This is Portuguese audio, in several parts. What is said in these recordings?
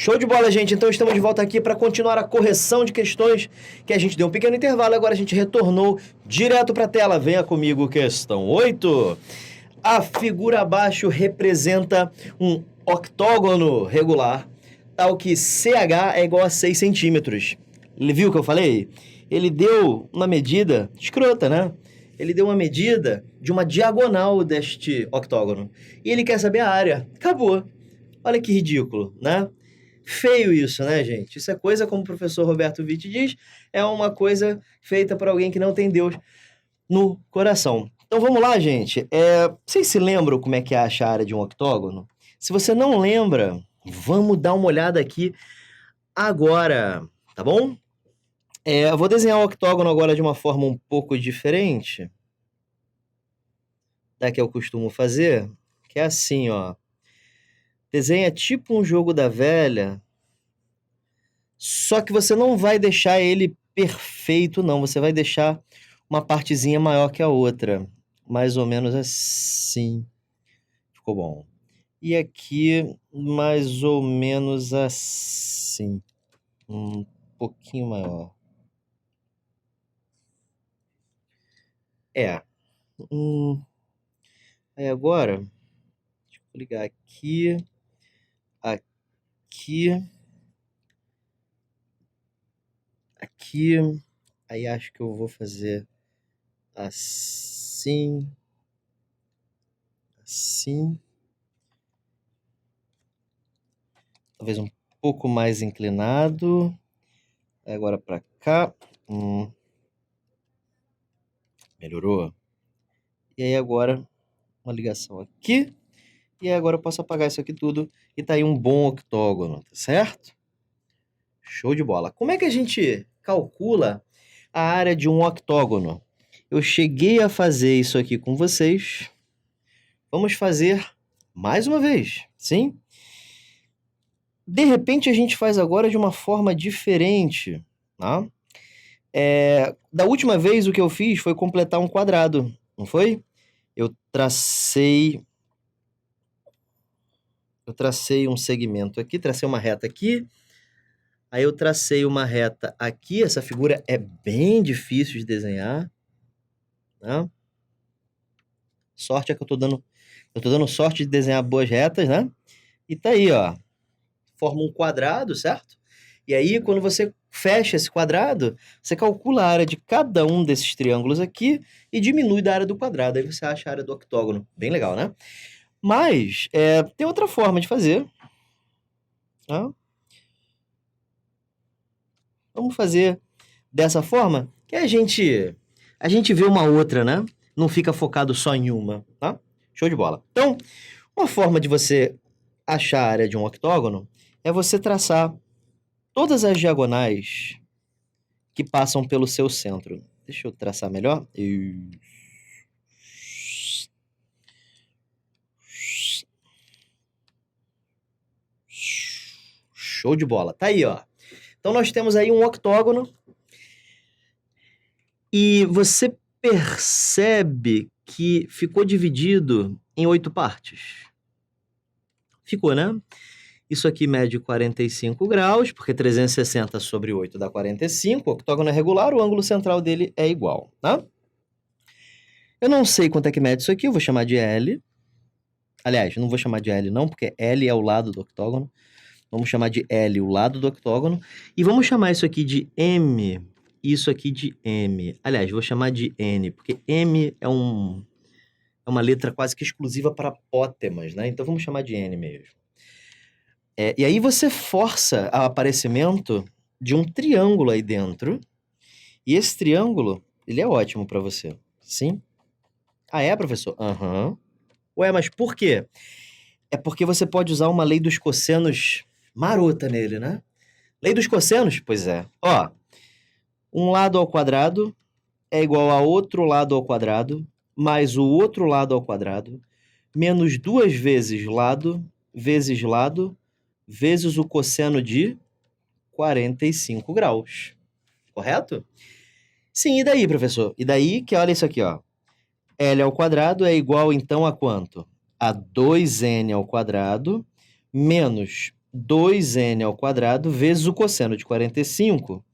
Show de bola, gente. Então estamos de volta aqui para continuar a correção de questões que a gente deu um pequeno intervalo, agora a gente retornou direto para a tela. Venha comigo, questão 8. A figura abaixo representa um octógono regular, tal que CH é igual a 6 centímetros. Ele viu o que eu falei? Ele deu uma medida escrota, né? Ele deu uma medida de uma diagonal deste octógono. E ele quer saber a área. Acabou. Olha que ridículo, né? Feio isso, né, gente? Isso é coisa, como o professor Roberto Witt diz, é uma coisa feita por alguém que não tem Deus no coração. Então vamos lá, gente. Vocês se lembram como é que acha a área de um octógono? Se você não lembra, vamos dar uma olhada aqui agora, tá bom? Eu vou desenhar o octógono agora de uma forma um pouco diferente da que eu costumo fazer, que é assim, ó. Desenha tipo um jogo da velha, só que você não vai deixar ele perfeito, não. Você vai deixar uma partezinha maior que a outra. Mais ou menos assim. Ficou bom. E aqui, mais ou menos assim. Um pouquinho maior. Aí agora, deixa eu ligar aqui. Aqui. Aí acho que eu vou fazer assim. Assim. Talvez um pouco mais inclinado. Aí agora para cá. Melhorou? E aí agora uma ligação aqui. E aí agora eu posso apagar isso aqui tudo. E tá aí um bom octógono, tá certo? Show de bola. Como é que a gente calcula a área de um octógono? Eu cheguei a fazer isso aqui com vocês. Vamos fazer mais uma vez, sim? De repente a gente faz agora de uma forma diferente, tá? Da última vez o que eu fiz foi completar um quadrado, não foi? Eu tracei um segmento aqui, tracei uma reta aqui, aí eu tracei uma reta aqui. Essa figura é bem difícil de desenhar, né? Sorte é que eu tô dando sorte de desenhar boas retas, né? E tá aí, ó, forma um quadrado, certo? E aí, quando você fecha esse quadrado, você calcula a área de cada um desses triângulos aqui e diminui da área do quadrado. Aí você acha a área do octógono. Bem legal, né? Mas tem outra forma de fazer. Tá? Vamos fazer dessa forma que a gente vê uma outra, né? Não fica focado só em uma, tá? Show de bola. Então, uma forma de você achar a área de um octógono é você traçar todas as diagonais que passam pelo seu centro. Deixa eu traçar melhor. Show de bola. Tá aí, ó. Então nós temos aí um octógono e você percebe que ficou dividido em 8 partes. Ficou, né? Isso aqui mede 45 graus, porque 360 sobre 8 dá 45. O octógono é regular, o ângulo central dele é igual, tá? Eu não sei quanto é que mede isso aqui, eu vou chamar de L. Aliás, não vou chamar de L não, porque L é o lado do octógono. Vamos chamar de L o lado do octógono. E vamos chamar isso aqui de M e isso aqui de M. Aliás, vou chamar de N, porque M é uma letra quase que exclusiva para apótemas, né? Então vamos chamar de N mesmo. E aí você força o aparecimento de um triângulo aí dentro. E esse triângulo, ele é ótimo para você. Sim? Ah, é, professor? Aham. Ué, mas por quê? É porque você pode usar uma lei dos cossenos marota nele, né? Lei dos cossenos? Pois é. Ó, um lado ao quadrado é igual a outro lado ao quadrado, mais o outro lado ao quadrado, menos 2 vezes lado, vezes o cosseno de 45 graus. Correto? Sim, e daí, professor? E daí que olha isso aqui, ó. L ao quadrado é igual, então, a quanto? A 2n ao quadrado, menos 2n ao quadrado vezes o cosseno de 45,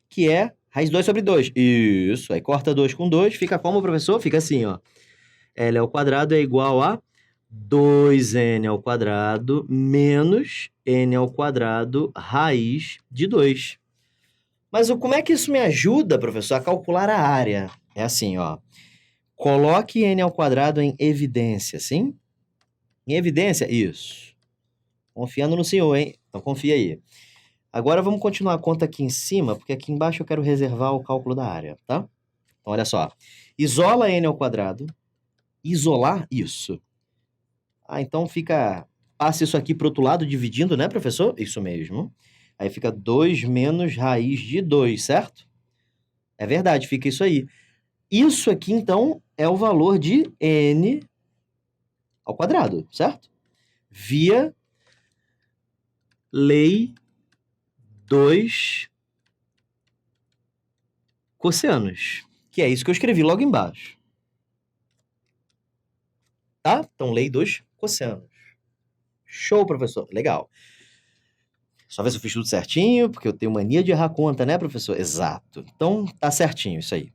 que é raiz de 2 sobre 2. Isso, aí corta 2 com 2, fica como, professor? Fica assim, ó. L ao quadrado é igual a 2n ao quadrado menos n ao quadrado raiz de 2. Mas como é que isso me ajuda, professor, a calcular a área? É assim, ó. Coloque n ao quadrado em evidência, sim? Em evidência? Isso. Confiando no senhor, hein? Então confia aí. Agora vamos continuar a conta aqui em cima, porque aqui embaixo eu quero reservar o cálculo da área, tá? Então olha só. Isola n ao quadrado. Isolar? Isso. Então fica... Passa isso aqui para o outro lado, dividindo, né, professor? Isso mesmo. Aí fica 2 menos raiz de 2, certo? É verdade, fica isso aí. Isso aqui, então, é o valor de n ao quadrado, certo? Via lei dos cossenos, que é isso que eu escrevi logo embaixo. Tá? Então, lei dos cossenos. Show, professor. Legal. Só ver se eu fiz tudo certinho, porque eu tenho mania de errar conta, né, professor? Exato. Então, tá certinho isso aí.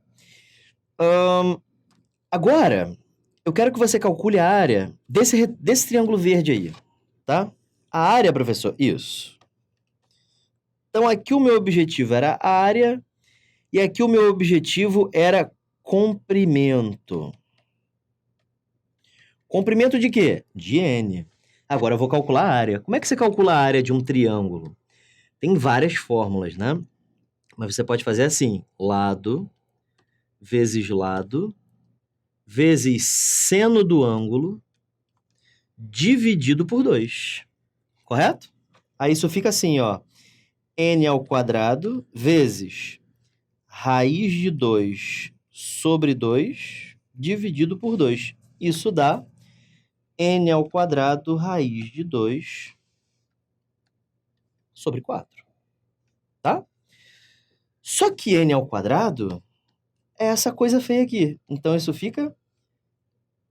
Agora, eu quero que você calcule a área desse triângulo verde aí, tá? A área, professor, isso. Então, aqui o meu objetivo era área e aqui o meu objetivo era comprimento. Comprimento de quê? De n. Agora eu vou calcular a área. Como é que você calcula a área de um triângulo? Tem várias fórmulas, né? Mas você pode fazer assim, lado vezes seno do ângulo dividido por 2. Correto? Aí isso fica assim, ó. N ao quadrado vezes raiz de 2 sobre 2 dividido por 2. Isso dá n ao quadrado raiz de 2 sobre 4. Tá? Só que n ao quadrado é essa coisa feia aqui. Então isso fica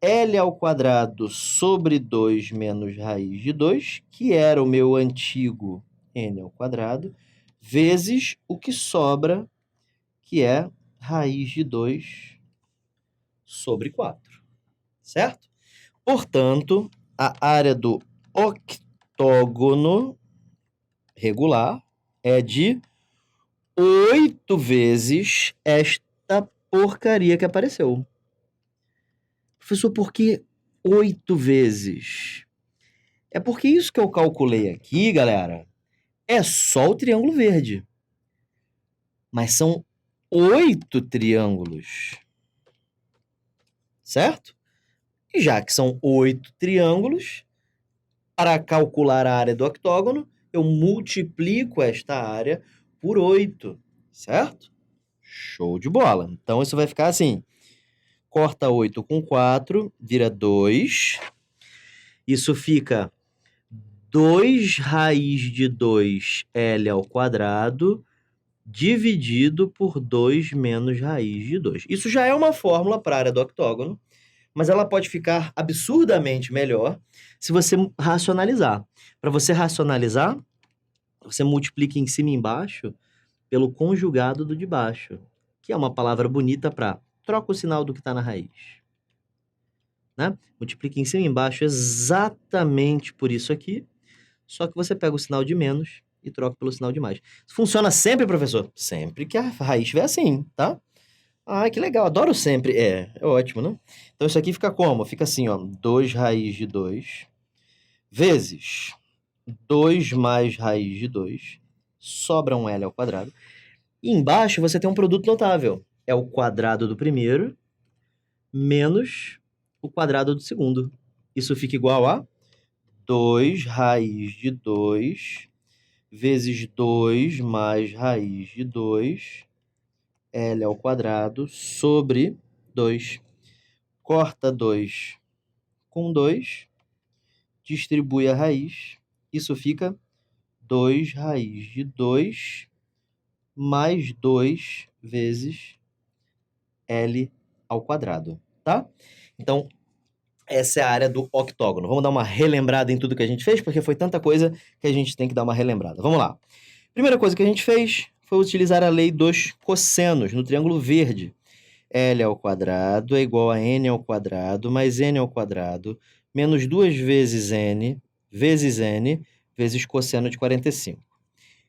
L ao quadrado sobre 2 menos raiz de 2, que era o meu antigo n ao quadrado, vezes o que sobra, que é raiz de 2 sobre 4. Certo? Portanto, a área do octógono regular é de 8 vezes esta porcaria que apareceu. Professor, por que 8 vezes? É porque isso que eu calculei aqui, galera, é só o triângulo verde. Mas são 8 triângulos. Certo? E já que são 8 triângulos, para calcular a área do octógono, eu multiplico esta área por 8. Certo? Show de bola. Então, isso vai ficar assim. Corta 8 com 4, vira 2. Isso fica 2 raiz de 2L ao quadrado dividido por 2 menos raiz de 2. Isso já é uma fórmula para a área do octógono, mas ela pode ficar absurdamente melhor se você racionalizar. Para você racionalizar, você multiplica em cima e embaixo pelo conjugado do de baixo, que é uma palavra bonita para troca o sinal do que está na raiz. Né? Multiplica em cima e embaixo exatamente por isso aqui, só que você pega o sinal de menos e troca pelo sinal de mais. Funciona sempre, professor? Sempre que a raiz estiver assim, tá? Ah, que legal, adoro sempre. É ótimo, né? Então isso aqui fica como? Fica assim, ó, 2 raiz de 2 vezes 2 mais raiz de 2, sobra um L ao quadrado. E embaixo você tem um produto notável. É o quadrado do primeiro menos o quadrado do segundo. Isso fica igual a 2 raiz de 2 vezes 2 mais raiz de 2, L ao quadrado, sobre 2. Corta 2 com 2, distribui a raiz, isso fica 2 raiz de 2 mais 2 vezes L ao quadrado, tá? Então, Essa é a área do octógono. Vamos dar uma relembrada em tudo que a gente fez, porque foi tanta coisa que a gente tem que dar uma relembrada. Vamos lá. Primeira coisa que a gente fez foi utilizar a lei dos cossenos no triângulo verde. L ao quadrado é igual a n ao quadrado mais n ao quadrado menos 2 vezes n vezes cosseno de 45.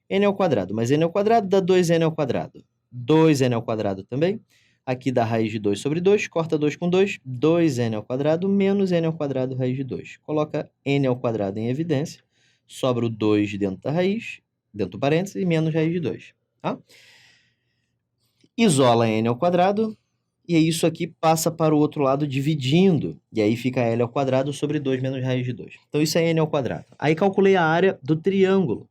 N ao quadrado mais n ao quadrado dá 2n ao quadrado. 2n ao quadrado também. Aqui dá raiz de 2 sobre 2, corta 2 com 2, 2n ao quadrado menos n ao quadrado raiz de 2. Coloca n ao quadrado em evidência, sobra o 2 dentro da raiz, dentro do parênteses, e menos raiz de 2. Tá? Isola n ao quadrado, e isso aqui passa para o outro lado dividindo, e aí fica L ao quadrado sobre 2 menos raiz de 2. Então isso é N ao quadrado. Aí calculei a área do triângulo.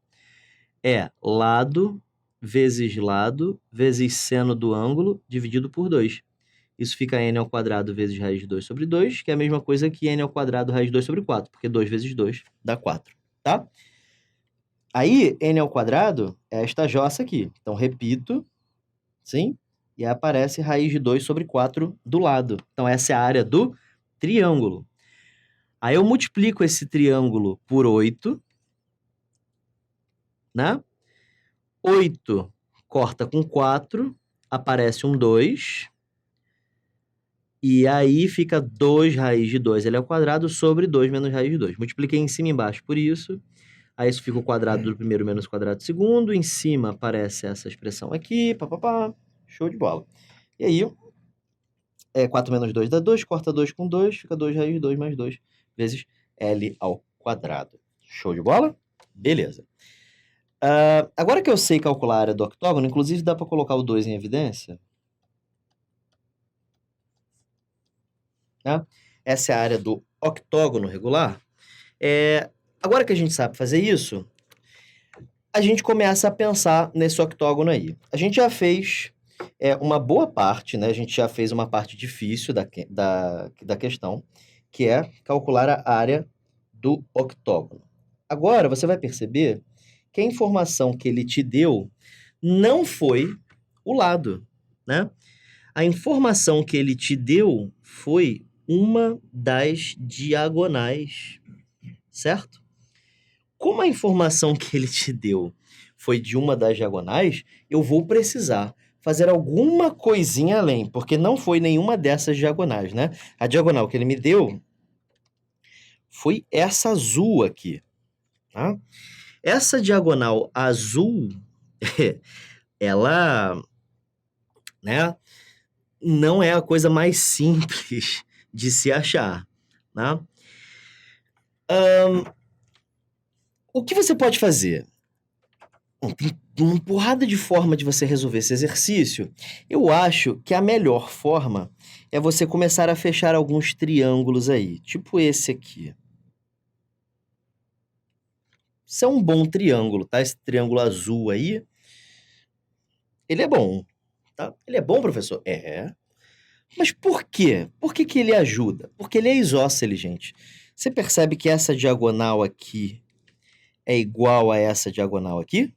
É lado vezes seno do ângulo dividido por 2. Isso fica N ao quadrado vezes raiz de 2 sobre 2, que é a mesma coisa que N ao quadrado raiz de 2 sobre 4, porque 2 vezes 2 dá 4, tá? Aí, N ao quadrado é esta jossa aqui. Então, repito, sim? E aí aparece raiz de 2 sobre 4 do lado. Então, essa é a área do triângulo. Aí eu multiplico esse triângulo por 8, né? 8 corta com 4, aparece um 2, e aí fica 2 raiz de 2 L ao quadrado sobre 2 menos raiz de 2. Multipliquei em cima e embaixo por isso. Aí isso fica o quadrado do primeiro menos o quadrado do segundo. Em cima aparece essa expressão aqui, papapá, show de bola. E aí, 4 menos 2 dá 2, corta 2 com 2, fica 2 raiz de 2 mais 2 vezes L ao quadrado. Show de bola? Beleza. Agora que eu sei calcular a área do octógono, inclusive dá para colocar o 2 em evidência. Né? Essa é a área do octógono regular. Agora que a gente sabe fazer isso, a gente começa a pensar nesse octógono aí. A gente já fez uma boa parte, né? A gente já fez uma parte difícil da questão, que é calcular a área do octógono. Agora, você vai perceber que a informação que ele te deu não foi o lado, né? A informação que ele te deu foi uma das diagonais, certo? Como a informação que ele te deu foi de uma das diagonais, eu vou precisar fazer alguma coisinha além, porque não foi nenhuma dessas diagonais, né? A diagonal que ele me deu foi essa azul aqui, tá? Essa diagonal azul, ela, né, não é a coisa mais simples de se achar, né? O que você pode fazer? Tem uma porrada de forma de você resolver esse exercício. Eu acho que a melhor forma é você começar a fechar alguns triângulos aí, tipo esse aqui. Isso é um bom triângulo, tá? Esse triângulo azul aí, ele é bom, tá? Ele é bom, professor? É. Mas por quê? Por que que ele ajuda? Porque ele é isósceles, gente. Você percebe que essa diagonal aqui é igual a essa diagonal aqui?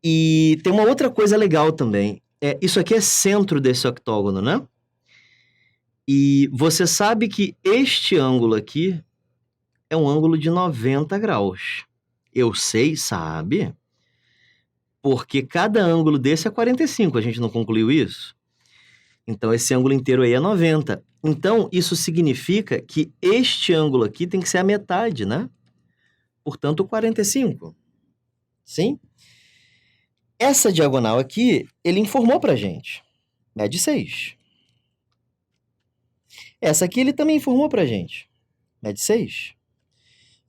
E tem uma outra coisa legal também. Isso aqui é centro desse octógono, né? E você sabe que este ângulo aqui é um ângulo de 90 graus. Eu sei, sabe? Porque cada ângulo desse é 45, a gente não concluiu isso? Então, esse ângulo inteiro aí é 90. Então, isso significa que este ângulo aqui tem que ser a metade, né? Portanto, 45. Sim? Essa diagonal aqui, ele informou pra gente. Mede 6. Essa aqui ele também informou pra gente. Mede 6.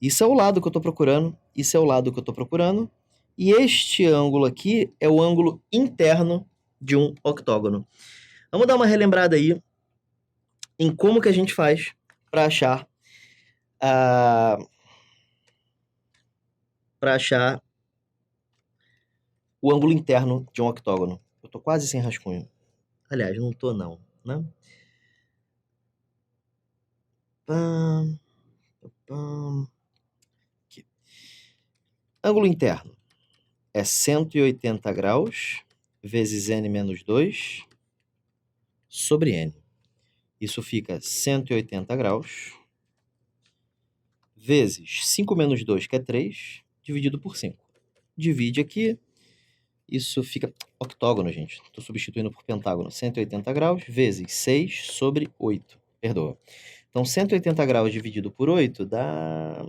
Isso é o lado que eu tô procurando. Isso é o lado que eu tô procurando. E este ângulo aqui é o ângulo interno de um octógono. Vamos dar uma relembrada aí em como que a gente faz para achar o ângulo interno de um octógono. Eu tô quase sem rascunho. Aliás, não tô não, né? Aqui. Ângulo interno é 180 graus vezes n menos 2 sobre n. Isso fica 180 graus, vezes 5 menos 2, que é 3, dividido por 5. Divide aqui, isso fica octógono, gente. Estou substituindo por pentágono. 180 graus, vezes 6 sobre 8. Perdoa. Então, 180 graus dividido por 8 dá...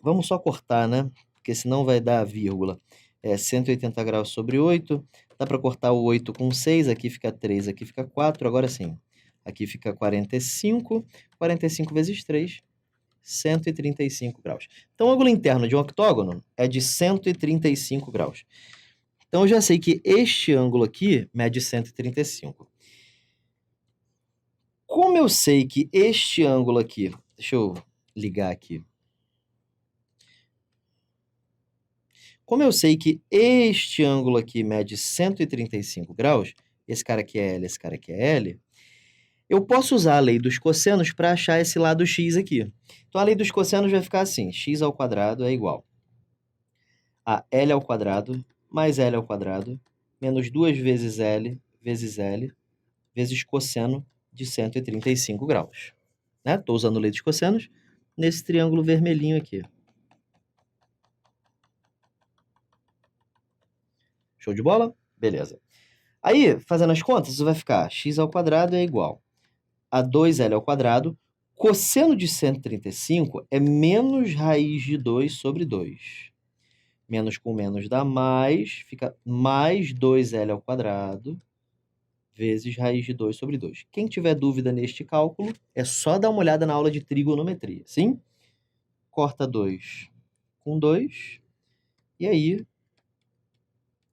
vamos só cortar, né? Porque senão vai dar vírgula. 180 graus sobre 8. Dá para cortar o 8 com 6. Aqui fica 3, aqui fica 4. Agora sim. Aqui fica 45. 45 vezes 3, 135 graus. Então, o ângulo interno de um octógono é de 135 graus. Então, eu já sei que este ângulo aqui mede 135. Como eu sei que este ângulo aqui... Deixa eu ligar aqui. Como eu sei que este ângulo aqui mede 135 graus, esse cara aqui é L, esse cara aqui é L, eu posso usar a lei dos cossenos para achar esse lado x aqui. Então, a lei dos cossenos vai ficar assim, x ao quadrado é igual a L ao quadrado mais L ao quadrado menos 2 vezes L vezes cosseno de 135 graus. Estou usando a lei dos cossenos nesse triângulo vermelhinho aqui. Show de bola? Beleza. Aí, fazendo as contas, isso vai ficar x ao quadrado é igual a 2L ao quadrado. Cosseno de 135 é menos raiz de 2 sobre 2. Menos com menos dá mais, fica mais 2L ao quadrado vezes raiz de 2 sobre 2. Quem tiver dúvida neste cálculo, é só dar uma olhada na aula de trigonometria, sim? Corta 2 com 2, e aí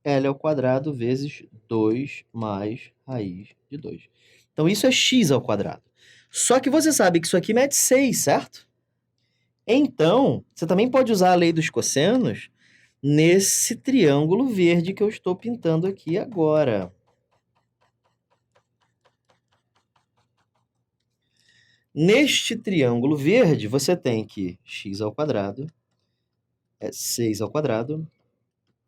L ao quadrado vezes 2 mais raiz de 2. Então, isso é x ao quadrado. Só que você sabe que isso aqui mede 6, certo? Então, você também pode usar a lei dos cossenos nesse triângulo verde que eu estou pintando aqui agora. Neste triângulo verde, você tem que x ao quadrado é 6 ao quadrado,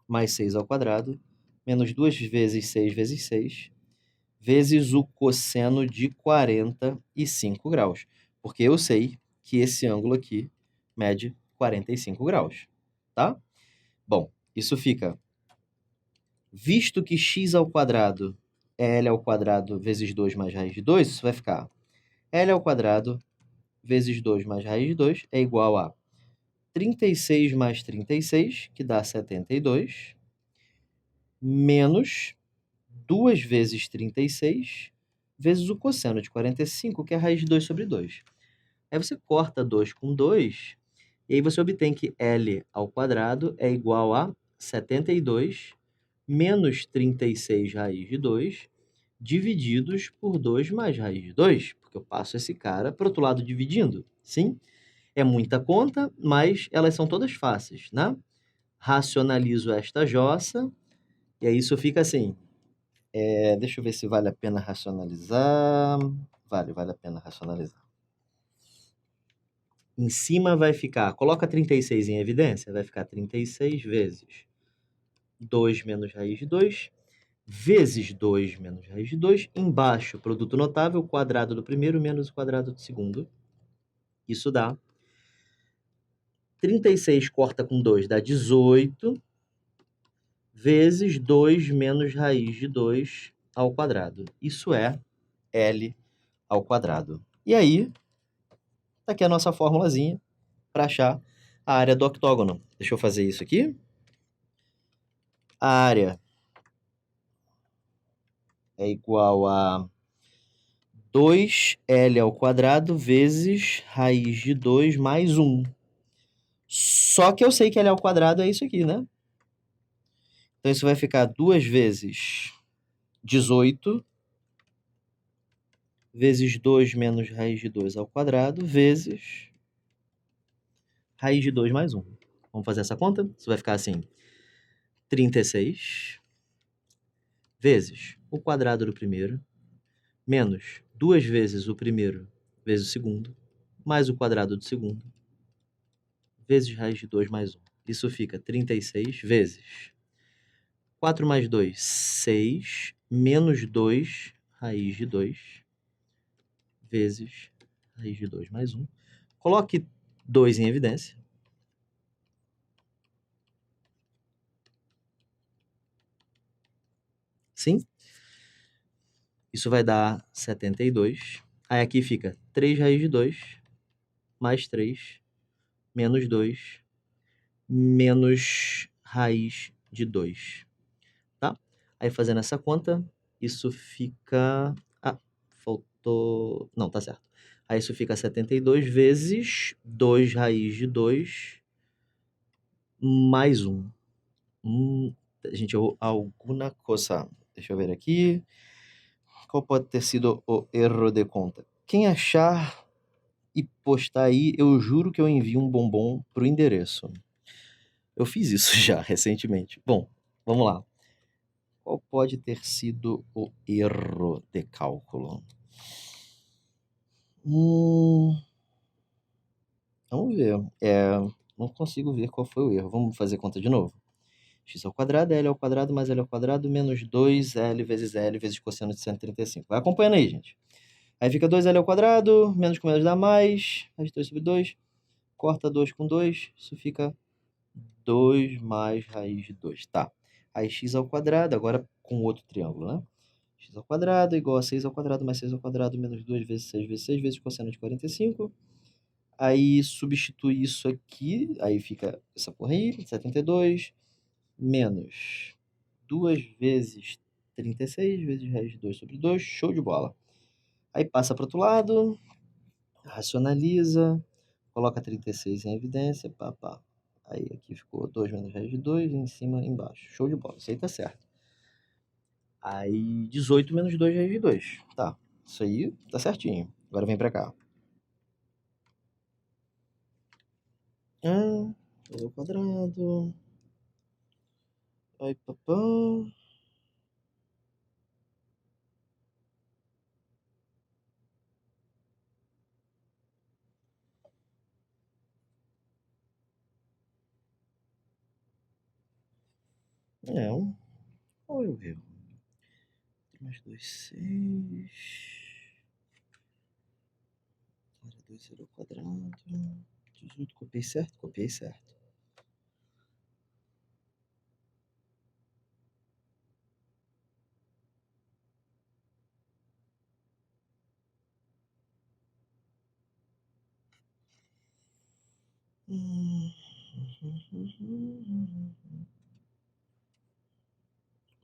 mais 6 ao quadrado, menos 2 vezes 6 vezes 6, vezes o cosseno de 45 graus. Porque eu sei que esse ângulo aqui mede 45 graus, tá? Bom, isso fica... Visto que x ao quadrado é L ao quadrado vezes 2 mais raiz de 2, isso vai ficar L ao quadrado vezes 2 mais raiz de 2 é igual a 36 mais 36, que dá 72, menos 2 vezes 36, vezes o cosseno de 45, que é a raiz de 2 sobre 2. Aí você corta 2 com 2, e aí você obtém que L ao quadrado é igual a 72 menos 36 raiz de 2, divididos por 2 mais raiz de 2, porque eu passo esse cara para o outro lado dividindo, sim? É muita conta, mas elas são todas fáceis, né? Racionalizo esta jossa, e aí isso fica assim. Deixa eu ver se vale a pena racionalizar. Vale a pena racionalizar. Em cima vai ficar, coloca 36 em evidência, vai ficar 36 vezes 2 menos raiz de 2, vezes 2 menos raiz de 2. Embaixo, produto notável, quadrado do primeiro menos o quadrado do segundo. Isso dá 36 corta com 2 dá 18, vezes 2 menos raiz de 2 ao quadrado. Isso é L ao quadrado. E aí, tá aqui a nossa formulazinha para achar a área do octógono. Deixa eu fazer isso aqui. A área é igual a 2L ao quadrado vezes raiz de 2 mais 1. Só que eu sei que L ao quadrado é isso aqui, né? Então, isso vai ficar 2 vezes 18 vezes 2 menos raiz de 2 ao quadrado, vezes raiz de 2 mais 1. Vamos fazer essa conta? Isso vai ficar assim, 36 vezes o quadrado do primeiro, menos 2 vezes o primeiro vezes o segundo, mais o quadrado do segundo, vezes raiz de 2 mais 1. Isso fica 36 vezes 4 mais 2, 6, menos 2, raiz de 2 vezes raiz de 2 mais 1. Coloque 2 em evidência. Sim? Isso vai dar 72. Aí aqui fica 3 raiz de 2 mais 3 menos 2 menos raiz de 2. Tá? Aí fazendo essa conta, isso fica... faltou... Não, tá certo. Aí isso fica 72 vezes 2 raiz de 2 mais 1. Gente, alguma coisa... Deixa eu ver aqui. Qual pode ter sido o erro de conta? Quem achar e postar aí, eu juro que eu envio um bombom pro endereço. Eu fiz isso já recentemente. Bom, vamos lá. Qual pode ter sido o erro de cálculo? Vamos ver. Não consigo ver qual foi o erro. Vamos fazer conta de novo. X ao quadrado, L ao quadrado mais L ao quadrado menos 2L vezes cosseno de 135. Vai acompanhando aí, gente. Aí fica 2L ao quadrado, menos com menos dá mais, raiz de 2 sobre 2, corta 2 com 2, isso fica 2 mais raiz de 2, tá. Aí x ao quadrado, agora com outro triângulo, né? X ao quadrado igual a 6 ao quadrado mais 6 ao quadrado menos 2 vezes 6 vezes 6 vezes cosseno de 45. Aí substitui isso aqui, aí fica essa porra aí, 72, menos 2 vezes 36 vezes raiz de 2 sobre 2, show de bola. Aí passa para o outro lado, racionaliza, coloca 36 em evidência, pá. Aí aqui ficou 2 menos raiz de 2, em cima, embaixo. Show de bola, isso aí tá certo. Aí 18 menos 2 raiz de 2. Tá, isso aí tá certinho. Agora vem pra cá. Fazer o quadrado. Aí, papá. Qual é o erro? 3 mais 2, 6. 2 ao quadrado. 18, copiei certo? Copiei certo.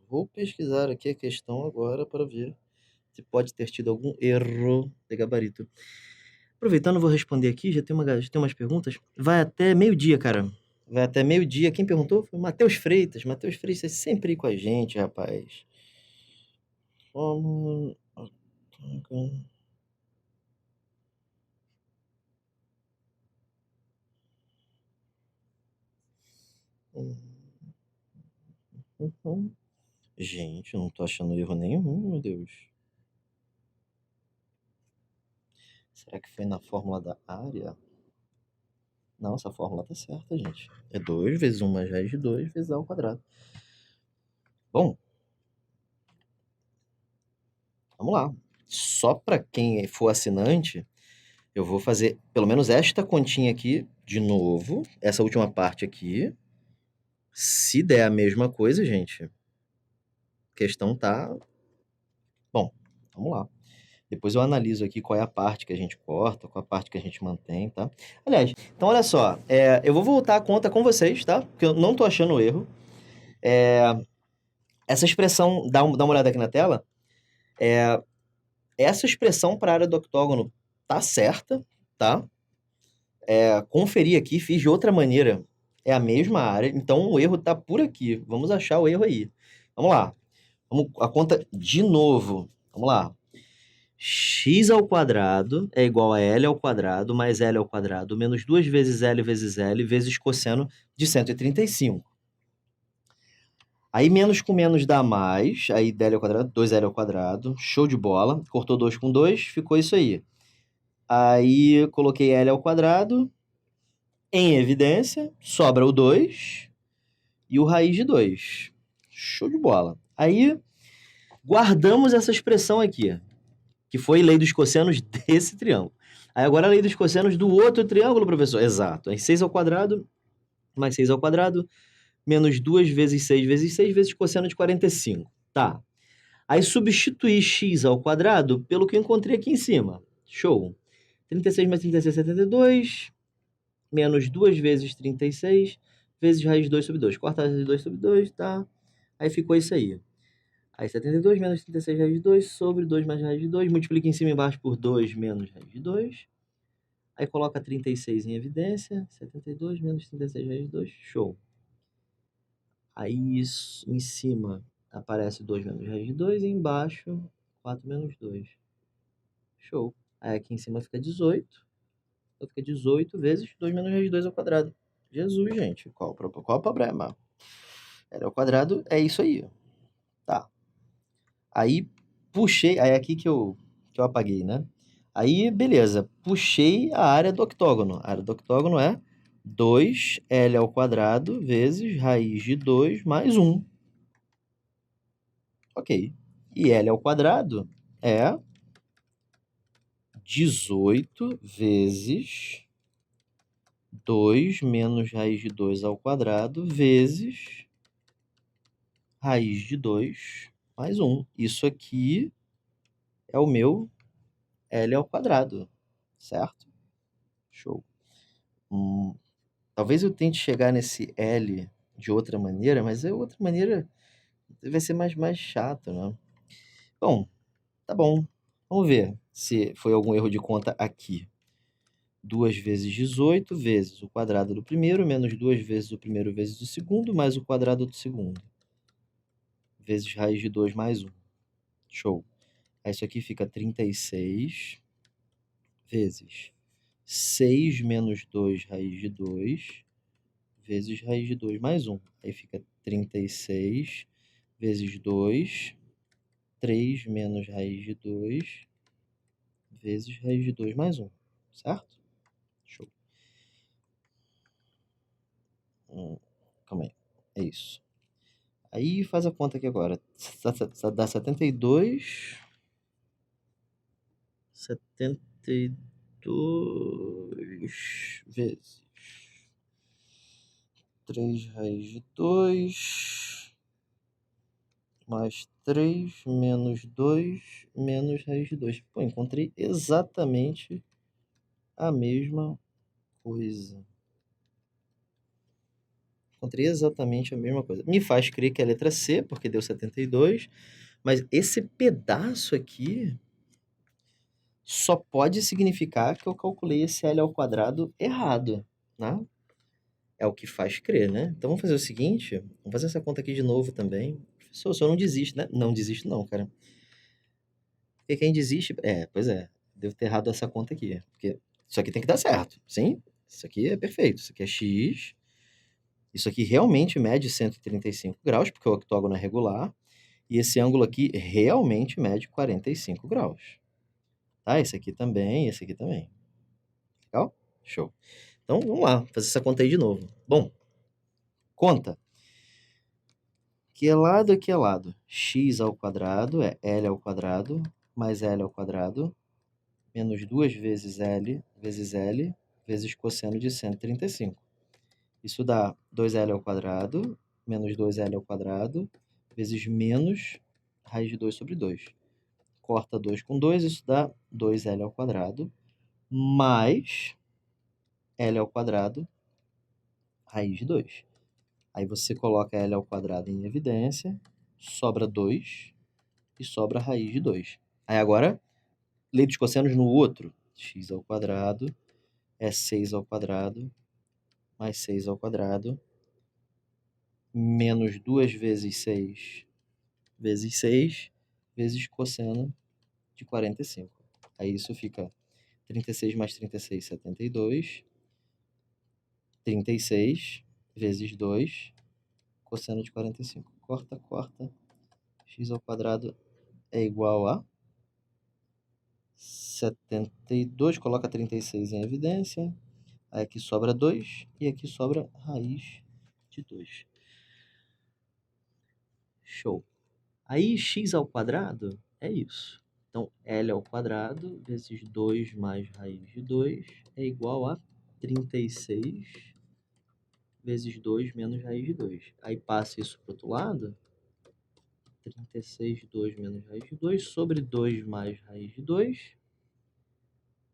Vou pesquisar aqui a questão agora para ver se pode ter tido algum erro de gabarito. Aproveitando, vou responder aqui, já tem umas perguntas. Vai até meio-dia, cara. Vai até meio-dia. Quem perguntou foi o Matheus Freitas. Matheus Freitas é sempre aí com a gente, rapaz. Vamos... Gente, eu não tô achando erro nenhum, meu Deus. Será que foi na fórmula da área? Não, essa fórmula tá certa, gente. É 2 vezes 1 mais raiz de 2 vezes a ao quadrado. Bom, vamos lá. Só para quem for assinante, eu vou fazer pelo menos esta continha aqui de novo. Essa última parte aqui. Se der a mesma coisa, gente, a questão tá... Bom, vamos lá. Depois eu analiso aqui qual é a parte que a gente corta, qual é a parte que a gente mantém, tá? Aliás, então olha só, eu vou voltar a conta com vocês, tá? Porque eu não tô achando erro. Essa expressão, dá uma olhada aqui na tela, essa expressão para a área do octógono tá certa, tá? Conferi aqui, fiz de outra maneira, é a mesma área, então o erro tá por aqui. Vamos achar o erro aí. Vamos lá. Vamos a conta de novo. Vamos lá. X ao quadrado é igual a L ao quadrado mais L ao quadrado menos 2 vezes L vezes cosseno de 135. Aí menos com menos dá mais, aí dl ao quadrado, 2L ao quadrado, show de bola. Cortou 2 com 2, ficou isso aí. Aí coloquei L ao quadrado, em evidência, sobra o 2 e o raiz de 2. Show de bola. Aí Guardamos essa expressão aqui, que foi lei dos cossenos desse triângulo. Aí agora a lei dos cossenos do outro triângulo, professor. Exato. Aí 6 ao quadrado, mais 6 ao quadrado, menos 2 vezes 6 vezes cosseno de 45. Tá. Aí substituir x ao quadrado pelo que eu encontrei aqui em cima. Show. 36 mais 36, 72. Menos 2 vezes 36 vezes raiz de 2 sobre 2. Corta a raiz de 2 sobre 2, tá? Aí ficou isso aí. Aí 72 menos 36 raiz de 2 sobre 2 mais raiz de 2. Multiplica em cima e embaixo por 2 menos raiz de 2. Aí coloca 36 em evidência. 72 menos 36 raiz de 2. Show. Aí isso, em cima aparece 2 menos raiz de 2 e embaixo 4 menos 2. Show. Aí aqui em cima fica 18. Então fica 18 vezes 2 menos raiz de 2 ao quadrado. Jesus, gente. Qual o problema? L ao quadrado é isso aí. Tá. Aí puxei. Aí é aqui que eu apaguei, né? Aí, beleza. Puxei a área do octógono. A área do octógono é 2L ao quadrado vezes raiz de 2 mais 1. Ok. E L ao quadrado é 18 vezes 2 menos raiz de 2 ao quadrado vezes raiz de 2 mais 1. Isso aqui é o meu L ao quadrado, certo? Show. Talvez eu tente chegar nesse L de outra maneira, mas a outra maneira vai ser mais chato, né? Bom, tá bom. Vamos ver se foi algum erro de conta aqui. 2 vezes 18 vezes o quadrado do primeiro, menos 2 vezes o primeiro vezes o segundo, mais o quadrado do segundo. Vezes raiz de 2 mais 1. Show. Aí isso aqui fica 36 vezes 6 menos 2 raiz de 2 vezes raiz de 2 mais 1. Aí fica 36 vezes 2, 3 menos raiz de 2 vezes raiz de 2 mais 1. Certo? Show. Calma aí. É isso. Aí faz a conta aqui agora. Dá 72. 72 vezes 3 raiz de 2 mais 3 menos 2 menos raiz de 2. Pô, encontrei exatamente a mesma coisa. Encontrei exatamente a mesma coisa. Me faz crer que é a letra C, porque deu 72, mas esse pedaço aqui só pode significar que eu calculei esse L ao quadrado errado, né? É o que faz crer, né? Então vamos fazer o seguinte, vamos fazer essa conta aqui de novo também. Professor, o senhor não desiste, né? Não desisto não, cara. Porque quem desiste... pois é, devo ter errado essa conta aqui. Porque isso aqui tem que dar certo, sim? Isso aqui é perfeito. Isso aqui é x. Isso aqui realmente mede 135 graus, porque o octógono é regular. E esse ângulo aqui realmente mede 45 graus. Tá? Esse aqui também, esse aqui também. Legal? Show. Então, vamos lá, fazer essa conta aí de novo. Bom, conta. Que é lado? X ao quadrado é L ao quadrado mais L ao quadrado menos 2 vezes L vezes cosseno de 135. Isso dá 2L ao quadrado menos 2L ao quadrado vezes menos raiz de 2 sobre 2. Corta 2 com 2, isso dá 2L ao quadrado mais L ao quadrado raiz de 2. Aí você coloca L ao quadrado em evidência, sobra 2 e sobra a raiz de 2. Aí agora, lei dos cossenos no outro. X ao quadrado é 6 ao quadrado mais 6 ao quadrado menos 2 vezes 6 vezes 6 vezes cosseno de 45. Aí isso fica 36 mais 36, 72. 36 vezes 2 cosseno de 45. Corta, corta. X ao quadrado é igual a 72. Coloca 36 em evidência. Aí aqui sobra 2 e aqui sobra raiz de 2. Show. Aí, x ao quadrado é isso. Então, L ao quadrado vezes 2 mais raiz de 2 é igual a 36 vezes 2 menos raiz de 2. Aí, passa isso para o outro lado. 36, 2 menos raiz de 2 sobre 2 mais raiz de 2.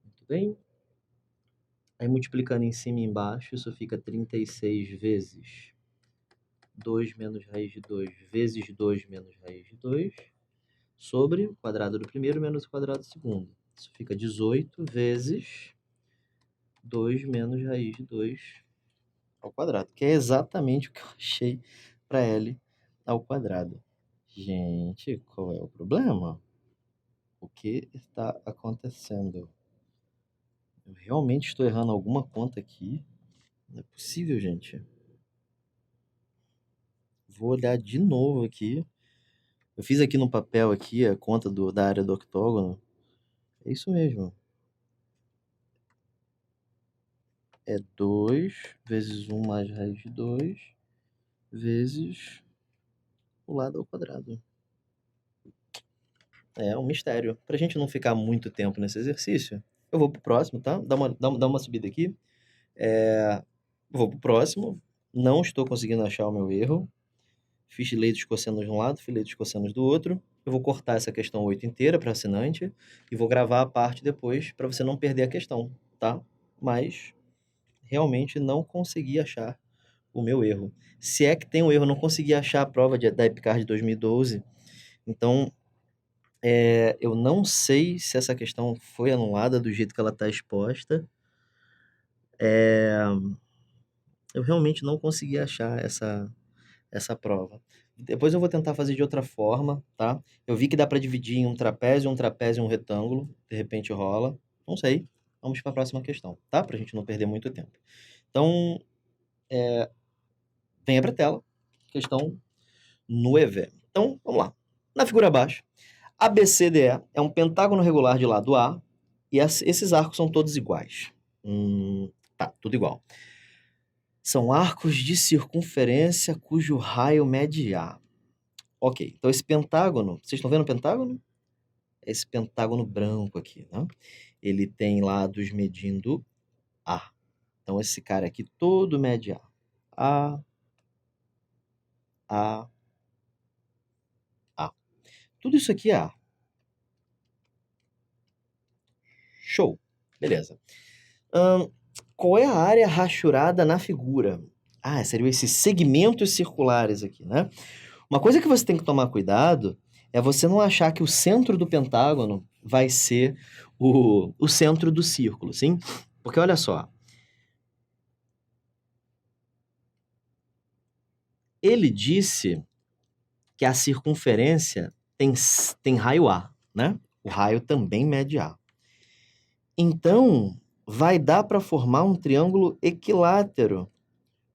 Muito bem. Aí, multiplicando em cima e embaixo, isso fica 36 vezes 2 menos raiz de 2 vezes 2 menos raiz de 2 sobre o quadrado do primeiro menos o quadrado do segundo. Isso fica 18 vezes 2 menos raiz de 2 ao quadrado, que é exatamente o que eu achei para L ao quadrado. Gente, qual é o problema? O que está acontecendo? Eu realmente estou errando alguma conta aqui? Não é possível, gente. Vou olhar de novo aqui. Eu fiz aqui no papel aqui a conta da área do octógono. É isso mesmo. É 2 vezes 1 mais raiz de 2 vezes o lado ao quadrado. É um mistério. Para a gente não ficar muito tempo nesse exercício, eu vou pro próximo, tá? Dá uma subida aqui. Vou pro próximo. Não estou conseguindo achar o meu erro. Fiz lei dos cossenos de um lado, fiz lei dos cossenos do outro. Eu vou cortar essa questão 8 inteira para assinante e vou gravar a parte depois para você não perder a questão, tá? Mas realmente não consegui achar o meu erro. Se é que tem um erro, eu não consegui achar a prova da EPICAR de 2012. Então, eu não sei se essa questão foi anulada do jeito que ela está exposta. Eu realmente não consegui achar essa prova. Depois eu vou tentar fazer de outra forma, tá? Eu vi que dá para dividir em um trapézio e um retângulo. De repente rola. Não sei. Vamos para a próxima questão, tá? Para a gente não perder muito tempo. Então, venha para a tela. Questão 9. Então, vamos lá. Na figura abaixo, ABCDE é um pentágono regular de lado A e esses arcos são todos iguais. Tá, tudo igual. São arcos de circunferência cujo raio mede A. Ok, então esse pentágono, vocês estão vendo o pentágono? Esse pentágono branco aqui, né? Ele tem lados medindo A. Então esse cara aqui todo mede A. A. Tudo isso aqui é A. Show. Beleza. Qual é a área rachurada na figura? Seriam esses segmentos circulares aqui, né? Uma coisa que você tem que tomar cuidado é você não achar que o centro do pentágono vai ser o centro do círculo, sim? Porque olha só. Ele disse que a circunferência tem raio A, né? O raio também mede A. Então, vai dar para formar um triângulo equilátero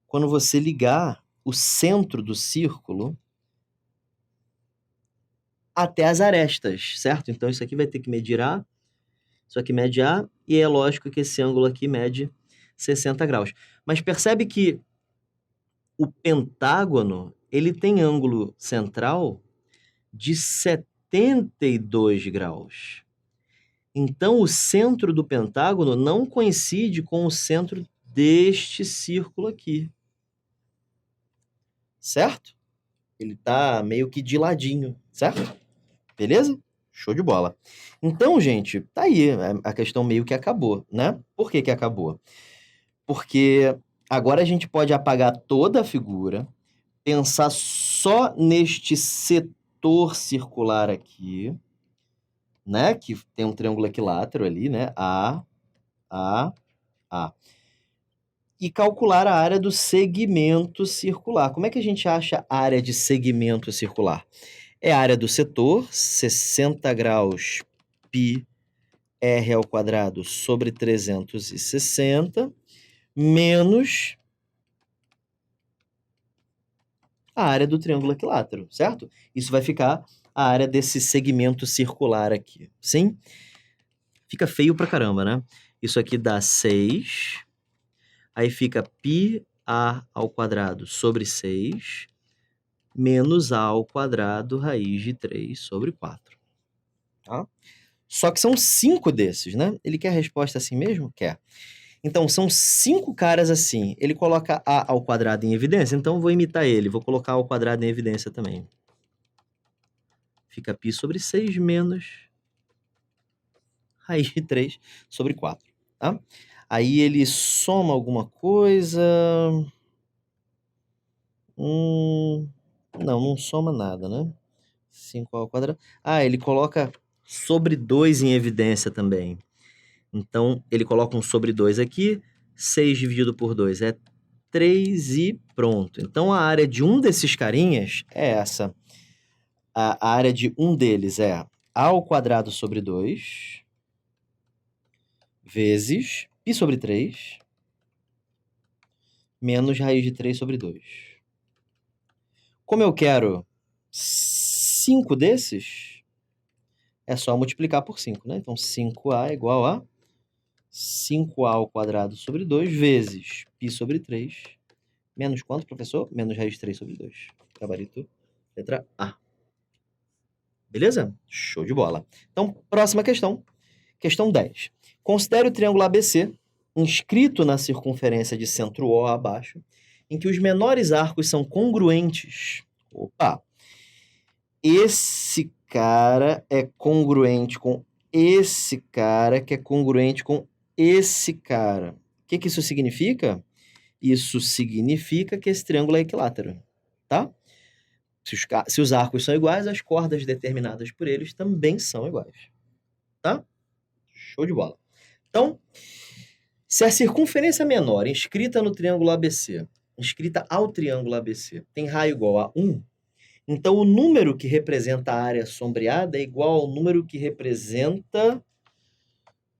quando você ligar o centro do círculo até as arestas, certo? Então, isso aqui vai ter que medir A, isso aqui mede A, e é lógico que esse ângulo aqui mede 60 graus. Mas percebe que o pentágono, ele tem ângulo central de 72 graus. Então, o centro do pentágono não coincide com o centro deste círculo aqui. Certo? Ele tá meio que de ladinho, certo? Beleza? Show de bola. Então, gente, tá aí. A questão meio que acabou, né? Por que que acabou? Porque agora a gente pode apagar toda a figura, pensar só neste setor circular aqui, né? Que tem um triângulo equilátero ali, né? A. E calcular a área do segmento circular. Como é que a gente acha a área de segmento circular? É a área do setor, 60 graus π r ao quadrado sobre 360, menos a área do triângulo equilátero, certo? Isso vai ficar a área desse segmento circular aqui, sim? Fica feio pra caramba, né? Isso aqui dá 6, aí fica π a ao quadrado sobre 6, menos a ao quadrado raiz de 3 sobre 4. Tá? Só que são 5 desses, né? Ele quer a resposta assim mesmo? Quer. Então, são 5 caras assim. Ele coloca a ao quadrado em evidência, então eu vou imitar ele. Vou colocar a ao quadrado em evidência também. Fica π sobre 6 menos raiz de 3 sobre 4. Tá? Aí ele soma alguma coisa... não soma nada, né? 5 ao quadrado. Ah, ele coloca sobre 2 em evidência também. Então, ele coloca um sobre 2 aqui. 6 dividido por 2 é 3 e pronto. Então, a área de um desses carinhas é essa. A área de um deles é a ao quadrado sobre 2 vezes π sobre 3 menos raiz de 3 sobre 2. Como eu quero 5 desses, é só multiplicar por 5, né? Então, 5a é igual a 5a ao quadrado sobre 2 vezes π sobre 3. Menos quanto, professor? Menos raiz de 3 sobre 2. Gabarito, letra A. Beleza? Show de bola. Então, próxima questão. Questão 10. Considere o triângulo ABC, inscrito na circunferência de centro O abaixo, em que os menores arcos são congruentes. Opa! Esse cara é congruente com esse cara, que é congruente com esse cara. O que isso significa? Isso significa que esse triângulo é equilátero, tá? Se os arcos são iguais, as cordas determinadas por eles também são iguais, tá? Show de bola. Então, se a circunferência menor inscrita no triângulo ABC, inscrita ao triângulo ABC, tem raio igual a 1, então o número que representa a área sombreada é igual ao número que representa...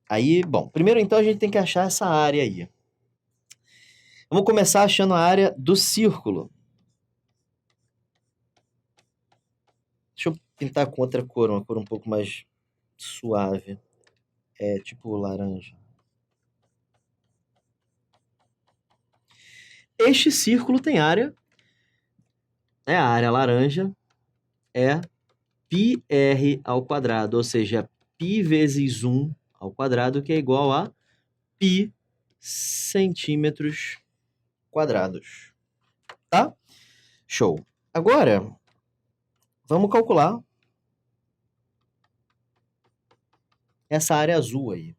Aí, bom, primeiro então a gente tem que achar essa área aí. Vamos começar achando a área do círculo. Deixa eu pintar com outra cor, uma cor um pouco mais suave. É tipo laranja. Este círculo tem área, a área laranja é πr ao quadrado, ou seja, π vezes 1 ao quadrado, que é igual a π centímetros quadrados. Tá? Show. Agora, vamos calcular essa área azul aí.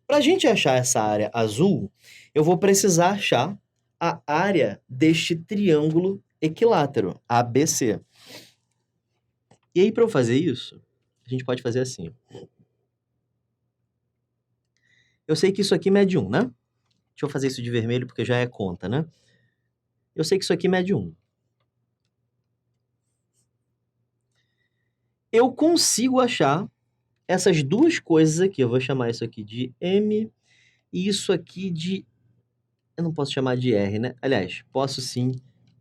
Para a gente achar essa área azul, eu vou precisar achar a área deste triângulo equilátero, ABC. E aí, para eu fazer isso, a gente pode fazer assim. Eu sei que isso aqui mede 1, né? Deixa eu fazer isso de vermelho, porque já é conta, né? Eu sei que isso aqui mede 1. Eu consigo achar essas duas coisas aqui. Eu vou chamar isso aqui de M e isso aqui de... Eu não posso chamar de R, né? Aliás, posso sim,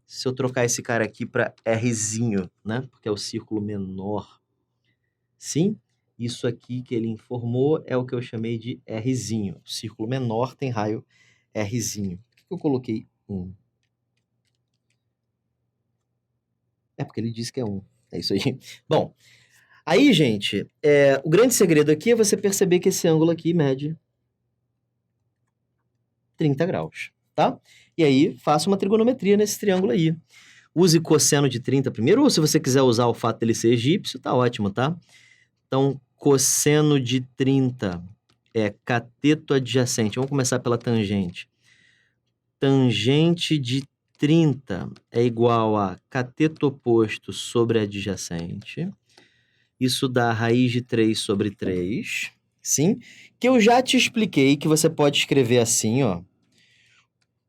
se eu trocar esse cara aqui para Rzinho, né? Porque é o círculo menor. Sim, isso aqui que ele informou é o que eu chamei de Rzinho. O círculo menor tem raio Rzinho. Por que eu coloquei 1? É porque ele disse que é 1. É isso aí. Bom, aí, gente, o grande segredo aqui é você perceber que esse ângulo aqui mede 30 graus, tá? E aí, faça uma trigonometria nesse triângulo aí. Use cosseno de 30 primeiro, ou se você quiser usar o fato dele ser egípcio, tá ótimo, tá? Então, cosseno de 30 é cateto adjacente. Vamos começar pela tangente. Tangente de 30 é igual a cateto oposto sobre adjacente. Isso dá raiz de 3 sobre 3, sim? Que eu já te expliquei que você pode escrever assim, ó.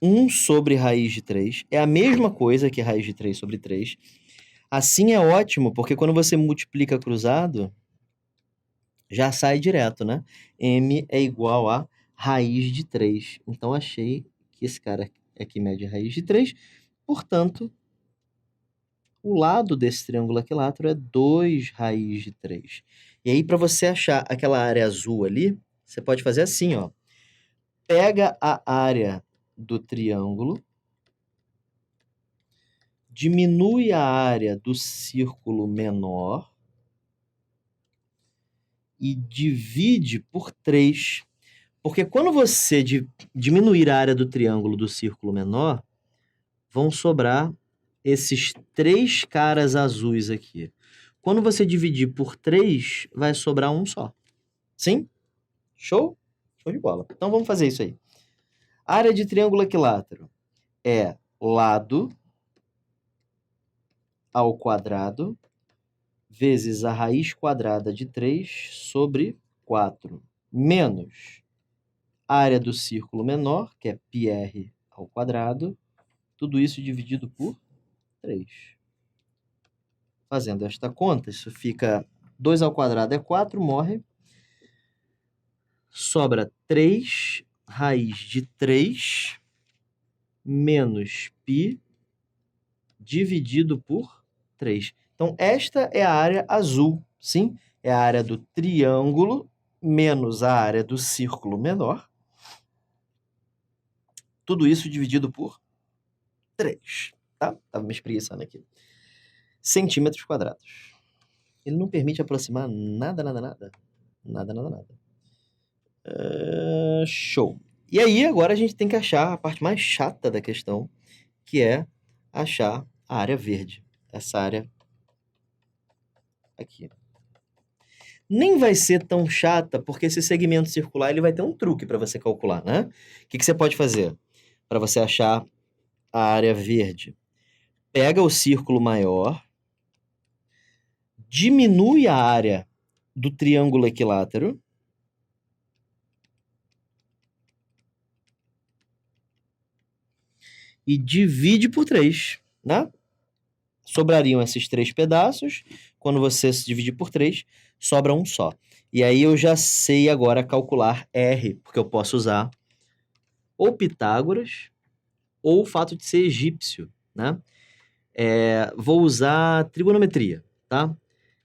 1 sobre raiz de 3 é a mesma coisa que raiz de 3 sobre 3. Assim é ótimo, porque quando você multiplica cruzado, já sai direto, né? M é igual a raiz de 3. Então, achei que esse cara aqui mede raiz de 3. Portanto, o lado desse triângulo equilátero é 2 raiz de 3. E aí, para você achar aquela área azul ali, você pode fazer assim, ó. Pega a área do triângulo, diminui a área do círculo menor e divide por 3. Porque quando você diminuir a área do triângulo do círculo menor, vão sobrar esses 3 caras azuis aqui. Quando você dividir por 3, vai sobrar um só. Sim? Show? Show de bola. Então vamos fazer isso aí. Área de triângulo equilátero é lado ao quadrado vezes a raiz quadrada de 3 sobre 4, menos área do círculo menor, que é πr ao quadrado, tudo isso dividido por 3. Fazendo esta conta, isso fica 2 ao quadrado é 4, morre. Sobra 3 raiz de 3 menos π dividido por 3. Então, esta é a área azul, sim? É a área do triângulo menos a área do círculo menor. Tudo isso dividido por 3, tá? Estava me espreguiçando aqui. Centímetros quadrados. Ele não permite aproximar nada, nada, nada. Nada, nada, nada. Show. E aí, agora a gente tem que achar a parte mais chata da questão, que é achar a área verde. Essa área aqui. Nem vai ser tão chata, porque esse segmento circular ele vai ter um truque para você calcular, né? O que você pode fazer para você achar a área verde? Pega o círculo maior, diminui a área do triângulo equilátero e divide por 3, né? Sobrariam esses 3 pedaços. Quando você se dividir por 3, sobra um só. E aí eu já sei agora calcular R, porque eu posso usar ou Pitágoras ou o fato de ser egípcio, né? Vou usar trigonometria, tá?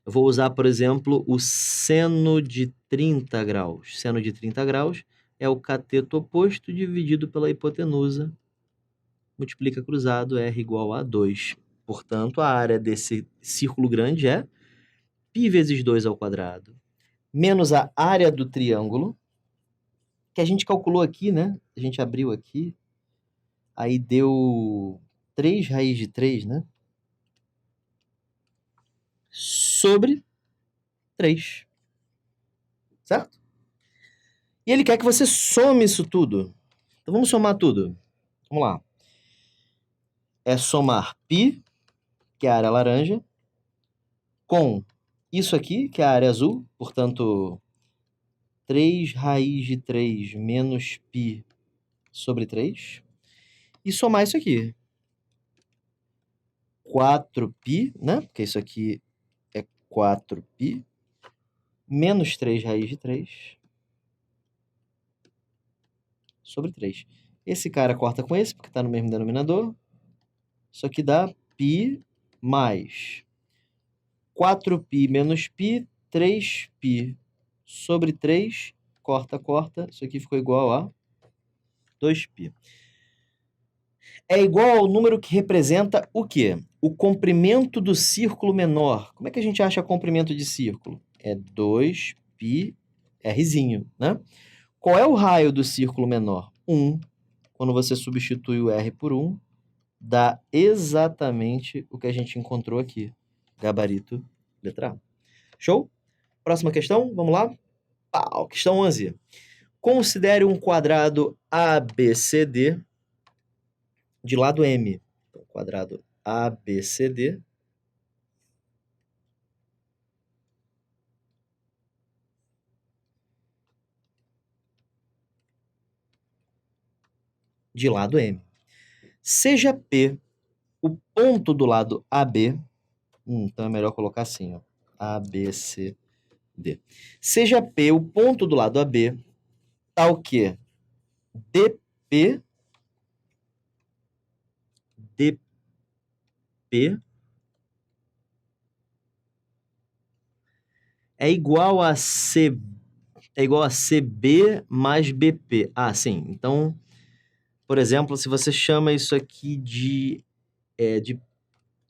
Eu vou usar, por exemplo, o seno de 30 graus. Seno de 30 graus é o cateto oposto dividido pela hipotenusa. Multiplica cruzado, R igual a 2. Portanto, a área desse círculo grande é π vezes 2 ao quadrado, menos a área do triângulo, que a gente calculou aqui, né? A gente abriu aqui, aí deu 3 raiz de 3, né? Sobre 3. Certo? E ele quer que você some isso tudo. Então vamos somar tudo. Vamos lá. É somar π, que é a área laranja, com isso aqui, que é a área azul, portanto, 3 raiz de 3 menos π sobre 3, e somar isso aqui. 4π, né? Porque isso aqui é 4π, menos 3 raiz de 3 sobre 3. Esse cara corta com esse, porque está no mesmo denominador. Isso aqui dá π mais 4π menos π, 3π sobre 3, corta, corta. Isso aqui ficou igual a 2π. É igual ao número que representa o quê? O comprimento do círculo menor. Como é que a gente acha comprimento de círculo? É 2π rzinho, né? Qual é o raio do círculo menor? 1. Quando você substitui o r por 1, dá exatamente o que a gente encontrou aqui. Gabarito, letra A. Show? Próxima questão, vamos lá? Pau, questão 11. Considere um quadrado ABCD de lado M. Então, quadrado ABCD de lado M. Seja P o ponto do lado AB, então é melhor colocar assim, ó, ABCD. Seja P o ponto do lado AB, tal que DP é igual a CB mais BP. Ah, sim. Então, por exemplo, se você chama isso aqui de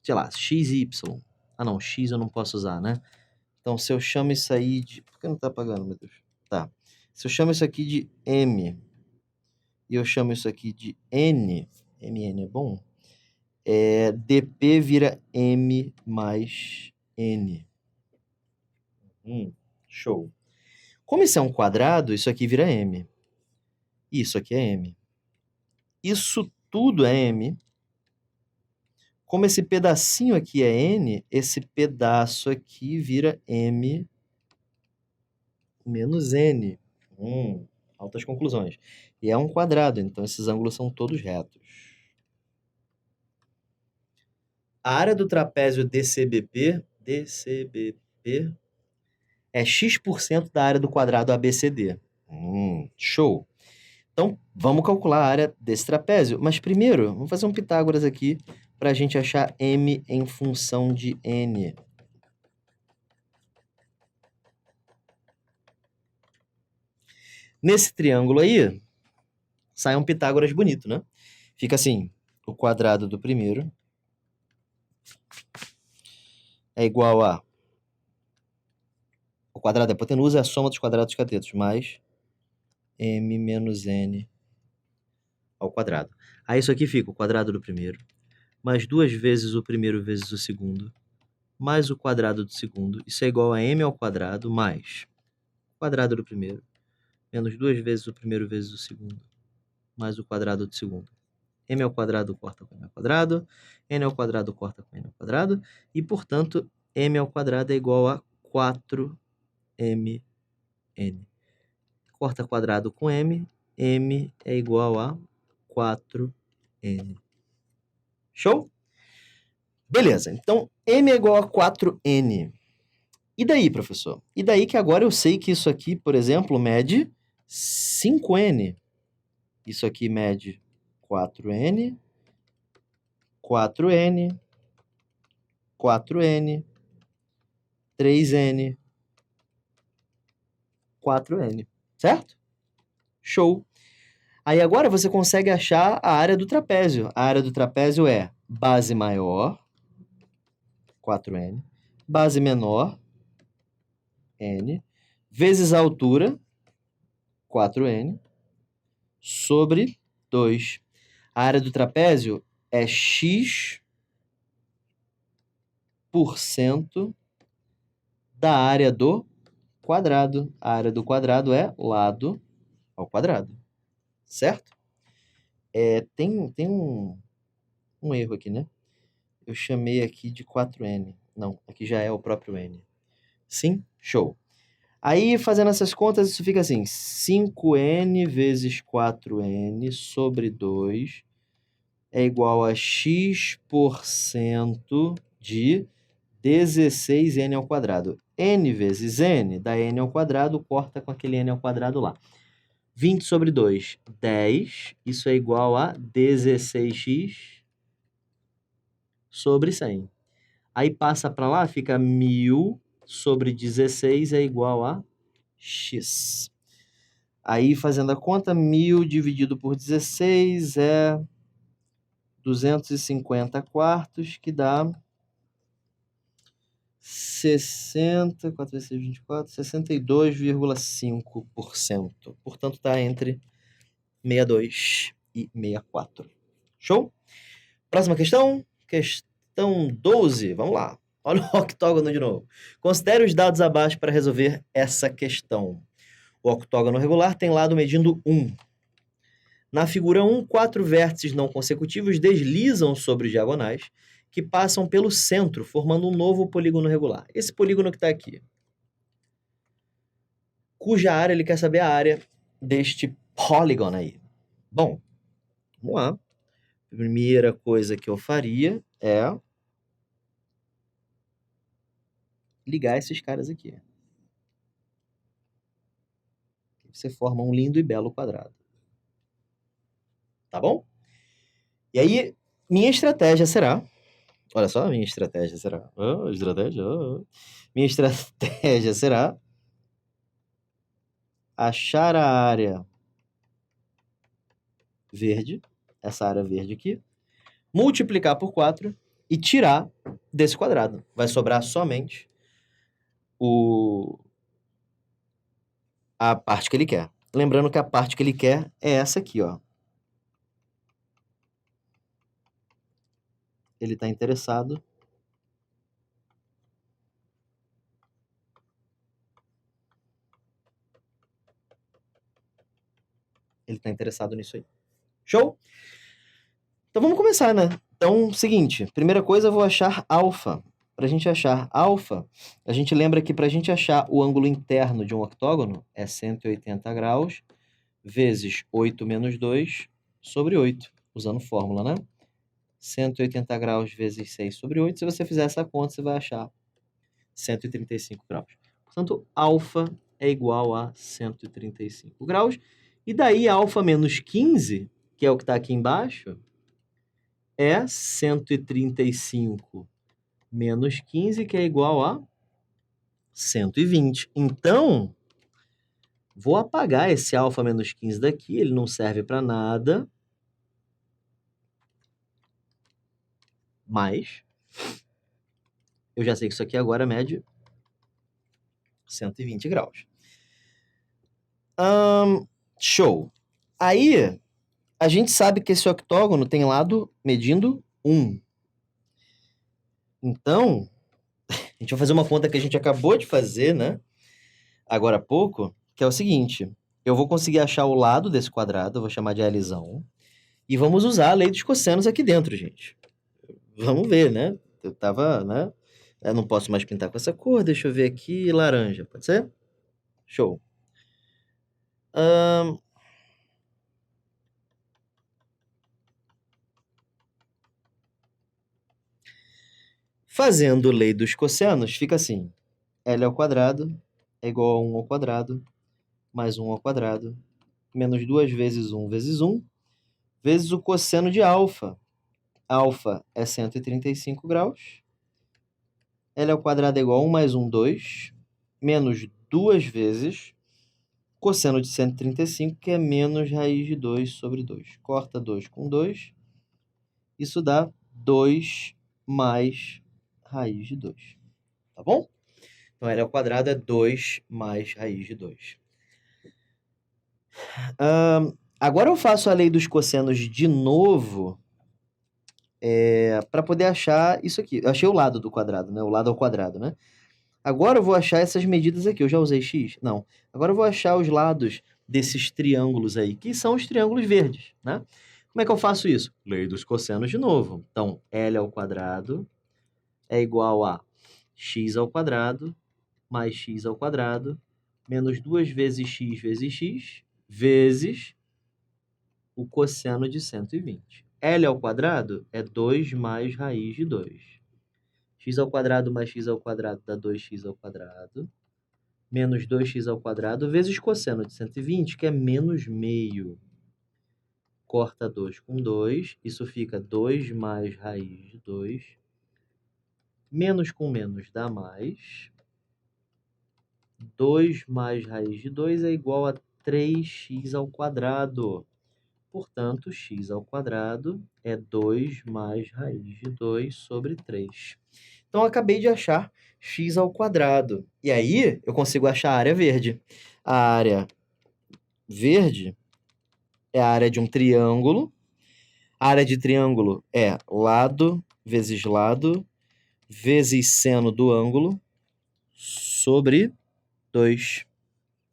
sei lá, x e y. Ah, não, x eu não posso usar, né? Então, se eu chamo isso aí de... Por que não tá apagando, meu Deus? Tá. Se eu chamo isso aqui de m e eu chamo isso aqui de n, mn é bom? dp vira m mais n. Show. Como isso é um quadrado, isso aqui vira m. Isso aqui é m. Isso tudo é m. Como esse pedacinho aqui é n, esse pedaço aqui vira m menos n. Altas conclusões. E é um quadrado, então esses ângulos são todos retos. A área do trapézio DCBP é x% da área do quadrado ABCD. Show! Então, vamos calcular a área desse trapézio. Mas primeiro, vamos fazer um Pitágoras aqui para a gente achar m em função de n. Nesse triângulo aí, sai um Pitágoras bonito, né? Fica assim, o quadrado do primeiro é igual a... O quadrado da hipotenusa é a soma dos quadrados dos catetos, mais m menos n ao quadrado. Aí isso aqui fica o quadrado do primeiro, mais 2 vezes o primeiro vezes o segundo, mais o quadrado do segundo. Isso é igual a m ao quadrado, mais o quadrado do primeiro, menos 2 vezes o primeiro vezes o segundo, mais o quadrado do segundo. M ao quadrado corta com m ao quadrado, n ao quadrado corta com n ao quadrado, e, portanto, m ao quadrado é igual a 4mn. Corta quadrado com m é igual a 4n. Show? Beleza, então m é igual a 4n. E daí, professor? E daí que agora eu sei que isso aqui, por exemplo, mede 5n. Isso aqui mede 4n, 4n, 4n, 3n, 4n, certo? Show! Aí agora você consegue achar a área do trapézio. A área do trapézio é base maior, 4n, base menor, n, vezes a altura, 4n, sobre 2. A área do trapézio é x% da área do quadrado. A área do quadrado é lado ao quadrado, certo? Tem um erro aqui, né? Eu chamei aqui de 4n. Não, aqui já é o próprio n. Sim? Show. Aí, fazendo essas contas, isso fica assim, 5n vezes 4n sobre 2 é igual a x% de 16n ao quadrado. N vezes n dá n ao quadrado, corta com aquele n ao quadrado lá. 20 sobre 2, 10. Isso é igual a 16x sobre 100. Aí passa para lá, fica 1000 sobre 16 é igual a x. Aí, fazendo a conta, 1000 dividido por 16 é 250 quartos, que dá 60, 4 vezes 6, 24, 62,5%. Portanto, está entre 62 e 64. Show? Próxima questão. Questão 12. Vamos lá. Olha o octógono de novo. Considere os dados abaixo para resolver essa questão. O octógono regular tem lado medindo 1. Na figura 1, 4 vértices não consecutivos deslizam sobre diagonais que passam pelo centro, formando um novo polígono regular. Esse polígono que está aqui, cuja área, ele quer saber a área deste polígono aí. Bom, vamos lá. Primeira coisa que eu faria é ligar esses caras aqui. Você forma um lindo e belo quadrado. Tá bom? E aí, minha estratégia será... Olha só, minha estratégia será... Minha estratégia será achar a área verde, essa área verde aqui, multiplicar por 4 e tirar desse quadrado. Vai sobrar somente a parte que ele quer. Lembrando que a parte que ele quer é essa aqui, ó. Ele está interessado nisso aí. Show? Então vamos começar, né? Então, seguinte, primeira coisa eu vou achar alfa. Para a gente achar alfa, a gente lembra que para a gente achar o ângulo interno de um octógono é 180 graus vezes 8 menos 2 sobre 8, usando fórmula, né? 180 graus vezes 6 sobre 8, se você fizer essa conta, você vai achar 135 graus. Portanto, alfa é igual a 135 graus. E daí, alfa menos 15, que é o que está aqui embaixo, é 135 menos 15, que é igual a 120. Então, vou apagar esse alfa menos 15 daqui, ele não serve para nada. Mas, eu já sei que isso aqui agora mede 120 graus. Show. Aí, a gente sabe que esse octógono tem lado medindo 1. Então, a gente vai fazer uma conta que a gente acabou de fazer, né? Agora há pouco, que é o seguinte. Eu vou conseguir achar o lado desse quadrado, eu vou chamar de Lzão. E vamos usar a lei dos cossenos aqui dentro, gente. Vamos ver, né? Eu tava, né? Eu não posso mais pintar com essa cor, deixa eu ver aqui, laranja, pode ser? Show. Fazendo lei dos cossenos, fica assim. L ao quadrado é igual a 1 ao quadrado, mais 1 ao quadrado, menos 2 vezes 1 vezes 1, vezes o cosseno de alfa. Alfa é 135 graus. L ao quadrado é igual a 1 mais 1, 2, menos 2 vezes cosseno de 135, que é menos raiz de 2 sobre 2. Corta 2 com 2. Isso dá 2 mais raiz de 2. Tá bom? Então, L ao quadrado é 2 mais raiz de 2. Agora eu faço a lei dos cossenos de novo para poder achar isso aqui. Eu achei o lado do quadrado, né? O lado ao quadrado, né? Agora eu vou achar essas medidas aqui. Eu já usei x? Não. Agora eu vou achar os lados desses triângulos aí, que são os triângulos verdes, né? Como é que eu faço isso? Lei dos cossenos de novo. Então, L ao quadrado é igual a x ao quadrado mais x ao quadrado menos 2 vezes x vezes o cosseno de 120. L ao quadrado é 2 mais raiz de 2. X ao quadrado mais x ao quadrado dá 2x ao quadrado, menos 2x ao quadrado, vezes cosseno de 120, que é menos meio. Corta 2 com 2, isso fica 2 mais raiz de 2. Menos com menos dá mais. 2 mais raiz de 2 é igual a 3x ao quadrado. Portanto, x ao quadrado é 2 mais raiz de 2 sobre 3. Então, eu acabei de achar x ao quadrado. E aí, eu consigo achar a área verde. A área verde é a área de um triângulo. A área de triângulo é lado vezes seno do ângulo sobre 2.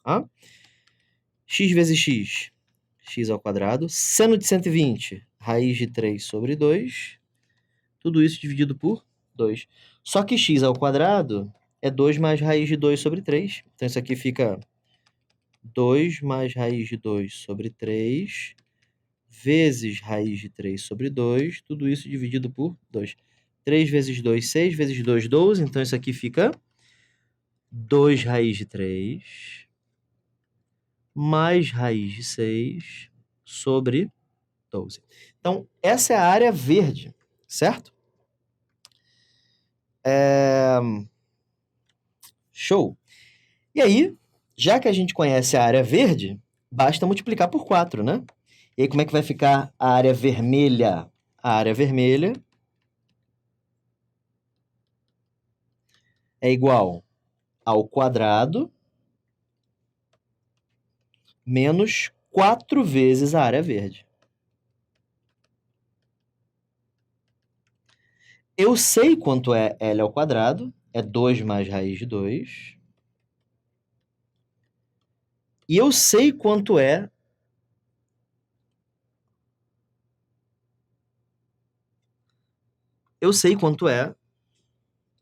Ah? X vezes x, x ao quadrado. Seno de 120, raiz de 3 sobre 2. Tudo isso dividido por 2. Só que x ao quadrado é 2 mais raiz de 2 sobre 3. Então, isso aqui fica 2 mais raiz de 2 sobre 3, vezes raiz de 3 sobre 2. Tudo isso dividido por 2. 3 vezes 2, 6. Vezes 2, 12. Então, isso aqui fica 2 raiz de 3 mais raiz de 6 sobre 12. Então, essa é a área verde, certo? Show! E aí, já que a gente conhece a área verde, basta multiplicar por 4, né? E aí, como é que vai ficar a área vermelha? A área vermelha é igual ao quadrado menos 4 vezes a área verde. Eu sei quanto é L ao quadrado, é 2 mais raiz de 2. E eu sei quanto é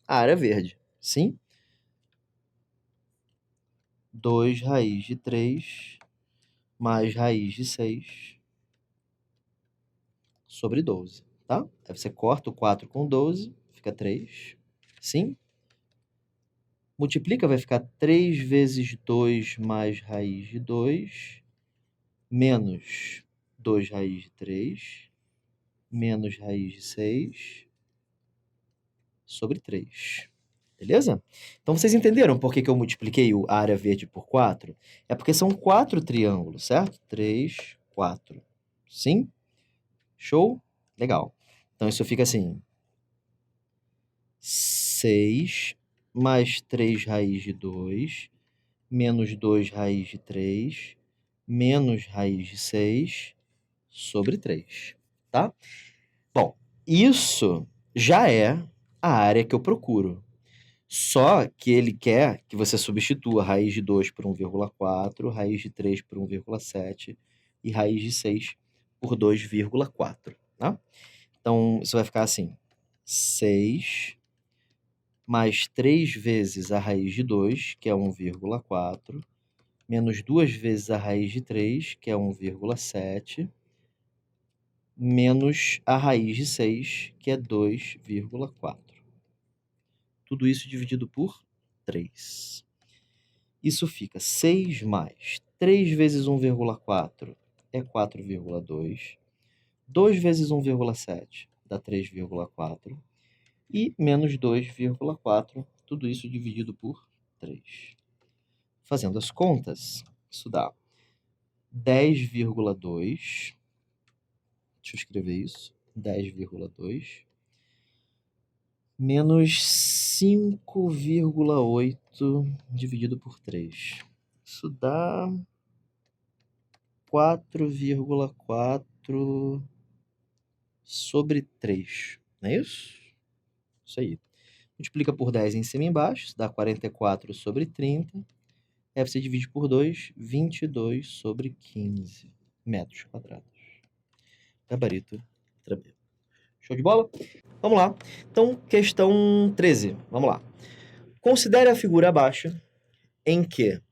a área verde, sim? 2 raiz de 3 mais raiz de 6 sobre 12, tá? Aí você corta o 4 com 12, fica 3, sim? Multiplica, vai ficar 3 vezes 2 mais raiz de 2, menos 2 raiz de 3, menos raiz de 6, sobre 3. Beleza? Então, vocês entenderam por que eu multipliquei a área verde por 4? É porque são 4 triângulos, certo? 3, 4. Sim? Show? Legal. Então, isso fica assim. 6 mais 3 raiz de 2, menos 2 raiz de 3, menos raiz de 6, sobre 3. Tá? Bom, isso já é a área que eu procuro. Só que ele quer que você substitua raiz de 2 por 1,4, raiz de 3 por 1,7 e raiz de 6 por 2,4, tá? Então, isso vai ficar assim, 6 mais 3 vezes a raiz de 2, que é 1,4, menos 2 vezes a raiz de 3, que é 1,7, menos a raiz de 6, que é 2,4. Tudo isso dividido por 3. Isso fica 6 mais 3 vezes 1,4 é 4,2. 2 vezes 1,7 dá 3,4. E menos 2,4, tudo isso dividido por 3. Fazendo as contas, isso dá 10,2. Deixa eu escrever isso. 10,2 menos 5,8 dividido por 3. Isso dá 4,4 sobre 3. Não é isso? Isso aí. Multiplica por 10 em cima e embaixo, isso dá 44 sobre 30. Aí você divide por 2, 22 sobre 15 metros quadrados. Gabarito tranquilo. Show de bola? Vamos lá. Então, questão 13. Vamos lá. Considere a figura abaixo em que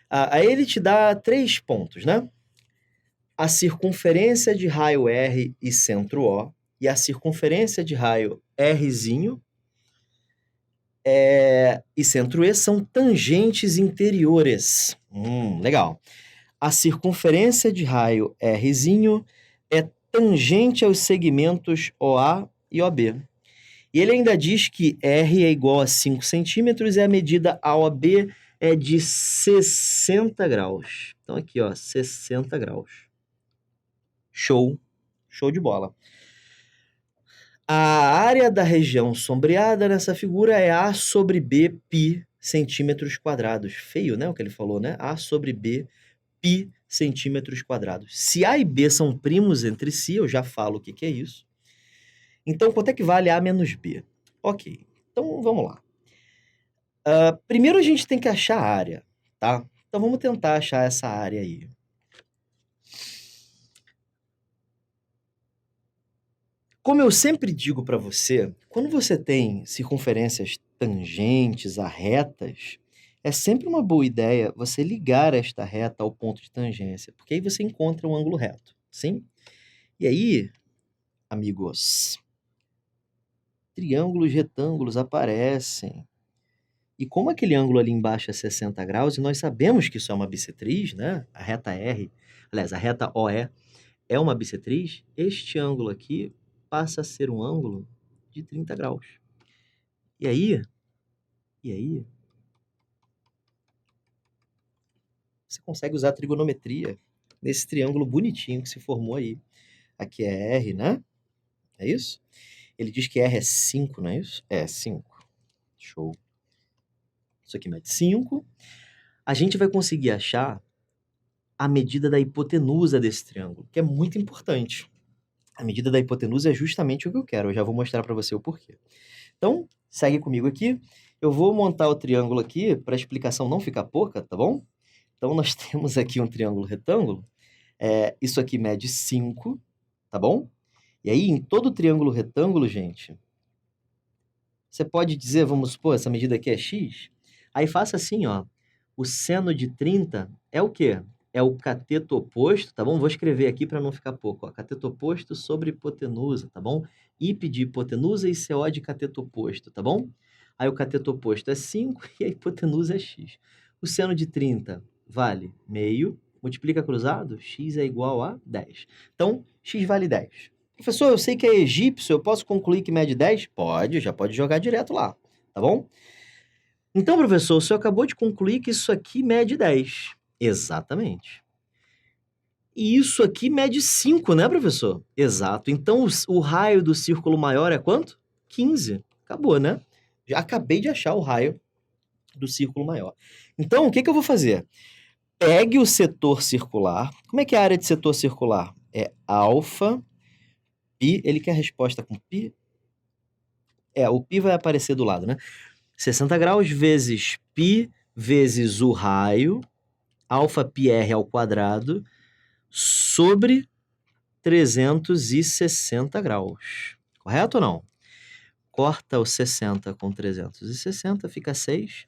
a ele te dá 3 pontos, né? A circunferência de raio R e centro O e a circunferência de raio Rzinho e centro E são tangentes interiores. Legal. A circunferência de raio Rzinho é tangente aos segmentos OA e OB. E ele ainda diz que R é igual a 5 centímetros e a medida AOB é de 60 graus. Então aqui, ó, 60 graus. Show. Show de bola. A área da região sombreada nessa figura é A sobre B π centímetros quadrados. Feio, né, o que ele falou, né? A sobre B π centímetros quadrados. Se A e B são primos entre si, eu já falo o que é isso. Então, quanto é que vale A menos B? Ok, então vamos lá. Primeiro a gente tem que achar a área, tá? Então vamos tentar achar essa área aí. Como eu sempre digo para você, quando você tem circunferências tangentes a retas, é sempre uma boa ideia você ligar esta reta ao ponto de tangência, porque aí você encontra um ângulo reto, sim? E aí, amigos, triângulos retângulos aparecem. E como aquele ângulo ali embaixo é 60 graus, e nós sabemos que isso é uma bissetriz, né? A reta R, aliás, a reta OE é uma bissetriz, este ângulo aqui passa a ser um ângulo de 30 graus. E aí, você consegue usar a trigonometria nesse triângulo bonitinho que se formou aí. Aqui é R, né? É isso? Ele diz que R é 5, não é isso? É 5. Show. Isso aqui mede 5. A gente vai conseguir achar a medida da hipotenusa desse triângulo, que é muito importante. A medida da hipotenusa é justamente o que eu quero. Eu já vou mostrar para você o porquê. Então, segue comigo aqui. Eu vou montar o triângulo aqui para a explicação não ficar pouca, tá bom? Então, nós temos aqui um triângulo retângulo. Isso aqui mede 5, tá bom? E aí, em todo triângulo retângulo, gente, você pode dizer, vamos supor, essa medida aqui é x. Aí faça assim, ó. O seno de 30 é o quê? É o cateto oposto, tá bom? Vou escrever aqui para não ficar pouco, ó. Cateto oposto sobre hipotenusa, tá bom? IP de hipotenusa e CO de cateto oposto, tá bom? Aí o cateto oposto é 5 e a hipotenusa é x. O seno de 30 vale meio, multiplica cruzado, x é igual a 10. Então, x vale 10. Professor, eu sei que é egípcio, eu posso concluir que mede 10? Pode, já pode jogar direto lá, tá bom? Então, professor, o senhor acabou de concluir que isso aqui mede 10. Exatamente. E isso aqui mede 5, né, professor? Exato. Então, o raio do círculo maior é quanto? 15. Acabou, né? Já acabei de achar o raio do círculo maior. Então, o que eu vou fazer? Pegue o setor circular. Como é que é a área de setor circular? É alfa, π. Ele quer a resposta com π? O π vai aparecer do lado, né? 60 graus vezes π vezes o raio, alfa πr ao quadrado, sobre 360 graus. Correto ou não? Corta o 60 com 360, fica 6.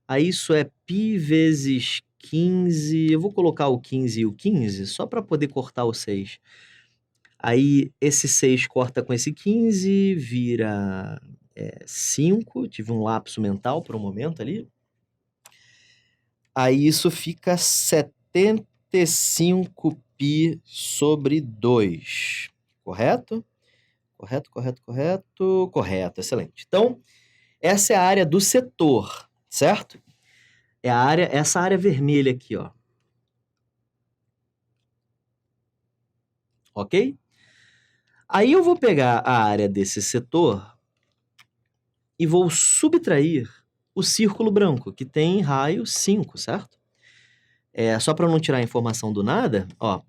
Aí isso é π vezes 15. Eu vou colocar o 15 e o 15 só para poder cortar o 6. Aí esse 6 corta com esse 15, vira 5. Tive um lapso mental por um momento ali. Aí isso fica 75π sobre 2. Correto? Correto, excelente. Então, essa é a área do setor, certo? Essa área vermelha aqui, ó. Ok? Aí eu vou pegar a área desse setor e vou subtrair o círculo branco, que tem raio 5, certo? Só para não tirar a informação do nada, ó,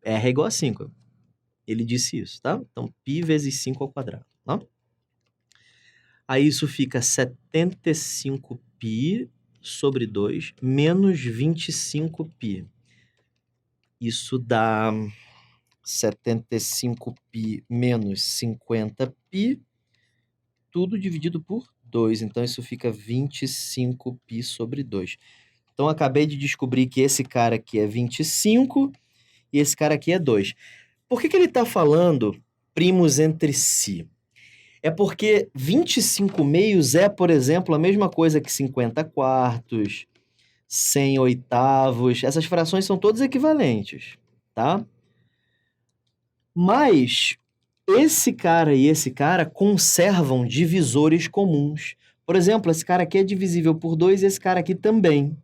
R é igual a 5. Ele disse isso, tá? Então, π vezes 5 ao quadrado, tá? Aí isso fica 75π sobre 2 menos 25π. Isso dá 75π menos 50π, tudo dividido por 2. Então, isso fica 25π sobre 2. Então, acabei de descobrir que esse cara aqui é 25 e esse cara aqui é 2. Por que ele está falando primos entre si? É porque 25 meios é, por exemplo, a mesma coisa que 50 quartos, 100 oitavos. Essas frações são todas equivalentes, tá? Mas esse cara e esse cara conservam divisores comuns. Por exemplo, esse cara aqui é divisível por 2 e esse cara aqui também.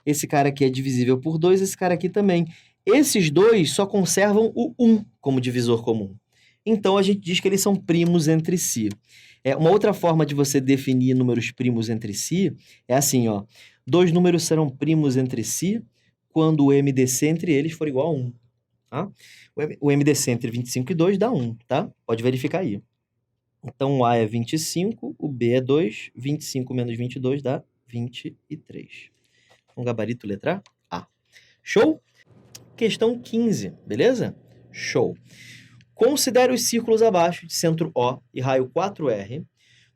Esse cara aqui é divisível por 2 e esse cara aqui também. Esses dois só conservam o 1 como divisor comum. Então, a gente diz que eles são primos entre si. Uma outra forma de você definir números primos entre si é assim, ó. 2 números serão primos entre si quando o MDC entre eles for igual a 1. Tá? O MDC entre 25 e 2 dá 1, tá? Pode verificar aí. Então, o A é 25, o B é 2, 25 menos 22 dá 23. Um gabarito letra A. Show? Questão 15, beleza? Show. Considere os círculos abaixo de centro O e raio 4R,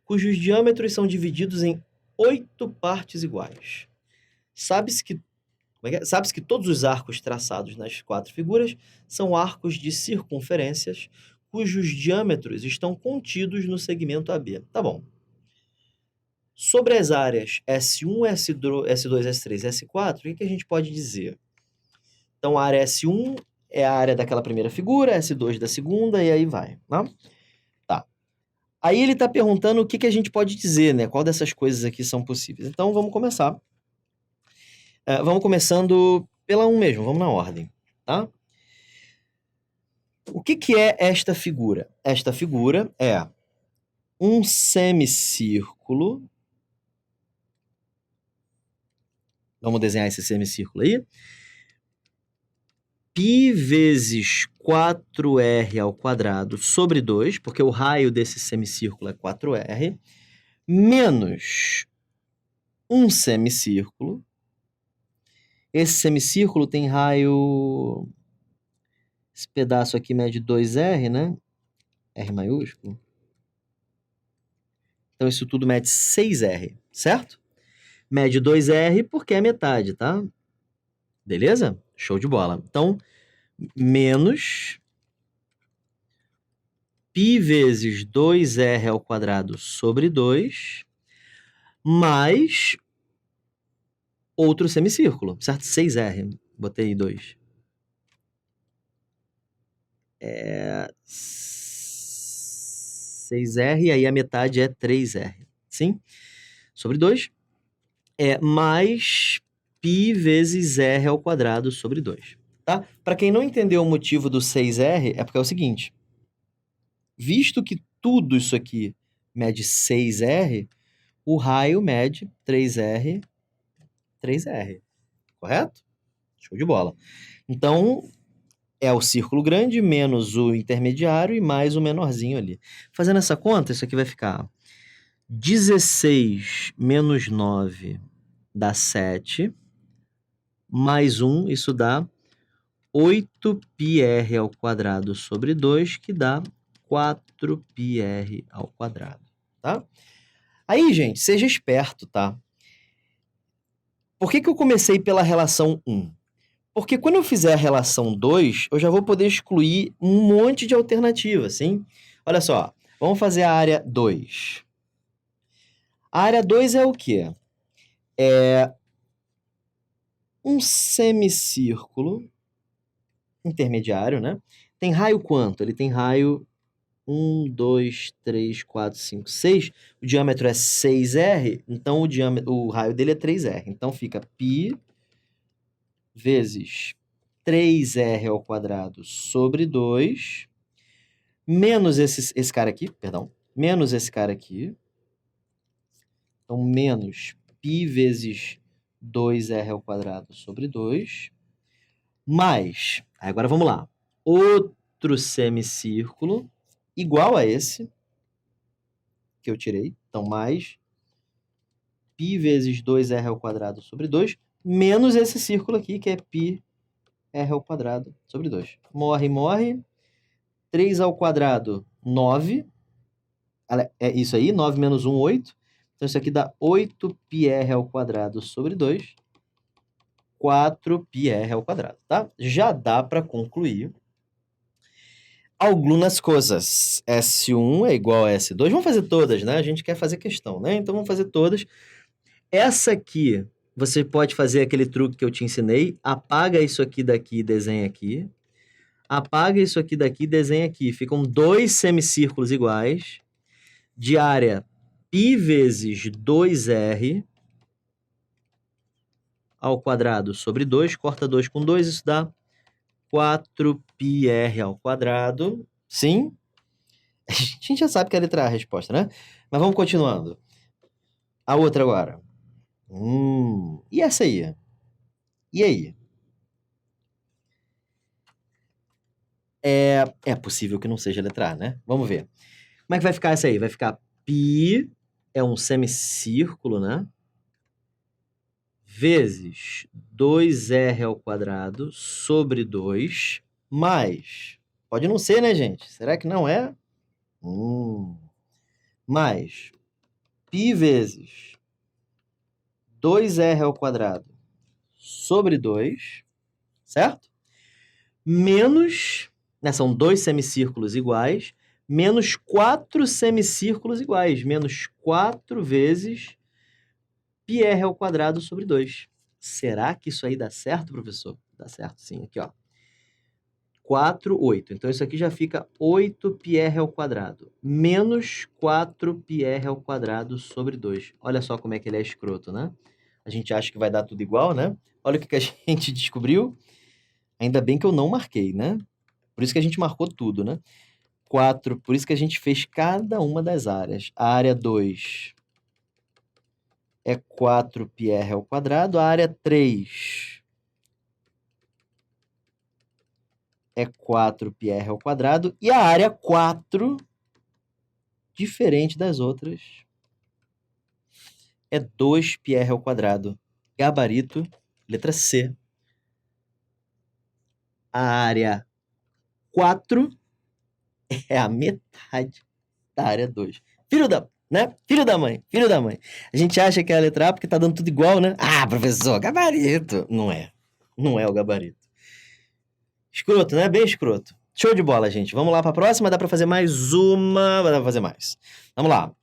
cujos diâmetros são divididos em 8 partes iguais. Sabe-se que todos os arcos traçados nas 4 figuras são arcos de circunferências cujos diâmetros estão contidos no segmento AB. Tá bom. Sobre as áreas S1, S2, S3 e S4, o que a gente pode dizer? Então, a área S1 é a área daquela primeira figura, S2 da segunda, e aí vai. Né? Tá. Aí ele está perguntando o que a gente pode dizer, né? Qual dessas coisas aqui são possíveis. Então, vamos começar. Vamos começando pela 1 mesmo, vamos na ordem, tá? O que é esta figura? Esta figura é um semicírculo Vamos desenhar esse semicírculo aí. Π vezes 4r ao quadrado sobre 2, porque o raio desse semicírculo é 4r, menos um semicírculo. Esse semicírculo tem raio... Esse pedaço aqui mede 2r, né? R maiúsculo. Então, isso tudo mede 6r, certo? Mede 2r porque é metade, tá? Beleza? Show de bola. Então, menos π vezes 2r ao quadrado sobre 2, mais outro semicírculo, certo? 6r. Botei 2. 6r, e aí a metade é 3r. Sim? Sobre 2. Mais π vezes r ao quadrado sobre 2. Tá? Para quem não entendeu o motivo do 6r, é porque é o seguinte. Visto que tudo isso aqui mede 6r, o raio mede 3r, 3r. Correto? Show de bola. Então, é o círculo grande menos o intermediário e mais o menorzinho ali. Fazendo essa conta, isso aqui vai ficar 16 menos 9 dá 7, mais 1, isso dá 8πr ao quadrado sobre 2, que dá 4πr ao quadrado, tá? Aí, gente, seja esperto, tá? Por que eu comecei pela relação 1? Porque quando eu fizer a relação 2, eu já vou poder excluir um monte de alternativas, sim? Olha só, vamos fazer a área 2. A área 2 é o quê? É um semicírculo intermediário, né? Tem raio quanto? Ele tem raio 1, 2, 3, 4, 5, 6. O diâmetro é 6r, então o raio dele é 3r. Então fica π vezes 3r ao quadrado sobre 2, menos esse cara aqui, perdão, menos esse cara aqui. Então, menos π vezes 2r ao quadrado sobre 2, mais, agora vamos lá, outro semicírculo igual a esse que eu tirei, então mais π vezes 2r ao quadrado sobre 2, menos esse círculo aqui, que é πr ao quadrado sobre 2. Morre, morre. 3 ao quadrado, 9. É isso aí, 9 menos 1, 8. Então, isso aqui dá 8πr ao quadrado sobre 2. 4πr ao quadrado, tá? Já dá para concluir algumas coisas. S1 é igual a S2. Vamos fazer todas, né? A gente quer fazer questão, né? Então, vamos fazer todas. Essa aqui, você pode fazer aquele truque que eu te ensinei. Apaga isso aqui daqui e desenha aqui. Apaga isso aqui daqui e desenha aqui. Ficam dois semicírculos iguais. De área π vezes 2r ao quadrado sobre 2. Corta 2 com 2, isso dá 4πr ao quadrado. Sim? A gente já sabe que é a letra A a resposta, né? Mas vamos continuando. A outra agora. E essa aí? E aí? É possível que não seja a letra A, né? Vamos ver. Como é que vai ficar essa aí? Vai ficar π, é um semicírculo, né? Vezes 2r ao quadrado sobre 2, mais... Pode não ser, né, gente? Será que não é? Mais π vezes 2r ao quadrado sobre 2, certo? Menos, né, são dois semicírculos iguais, menos 4 semicírculos iguais, menos 4 vezes πr ao quadrado sobre 2. Será que isso aí dá certo, professor? Dá certo, sim. Aqui, ó. 4, 8. Então, isso aqui já fica 8πr ao quadrado. Menos 4πr ao quadrado sobre 2. Olha só como é que ele é escroto, né? A gente acha que vai dar tudo igual, né? Olha o que a gente descobriu. Ainda bem que eu não marquei, né? Por isso que a gente marcou tudo, né? 4, por isso que a gente fez cada uma das áreas. A área 2 é 4πr ao quadrado, a área 3 é 4πr ao quadrado, e a área 4, diferente das outras, é 2πr ao quadrado. Gabarito, letra C. A área 4 é a metade da área 2. Filho da mãe. A gente acha que é a letra A porque tá dando tudo igual, né? Ah, professor, gabarito. Não é o gabarito. Escroto, né? Bem escroto. Show de bola, gente. Vamos lá para a próxima. Dá para fazer mais uma? Dá para fazer mais. Vamos lá.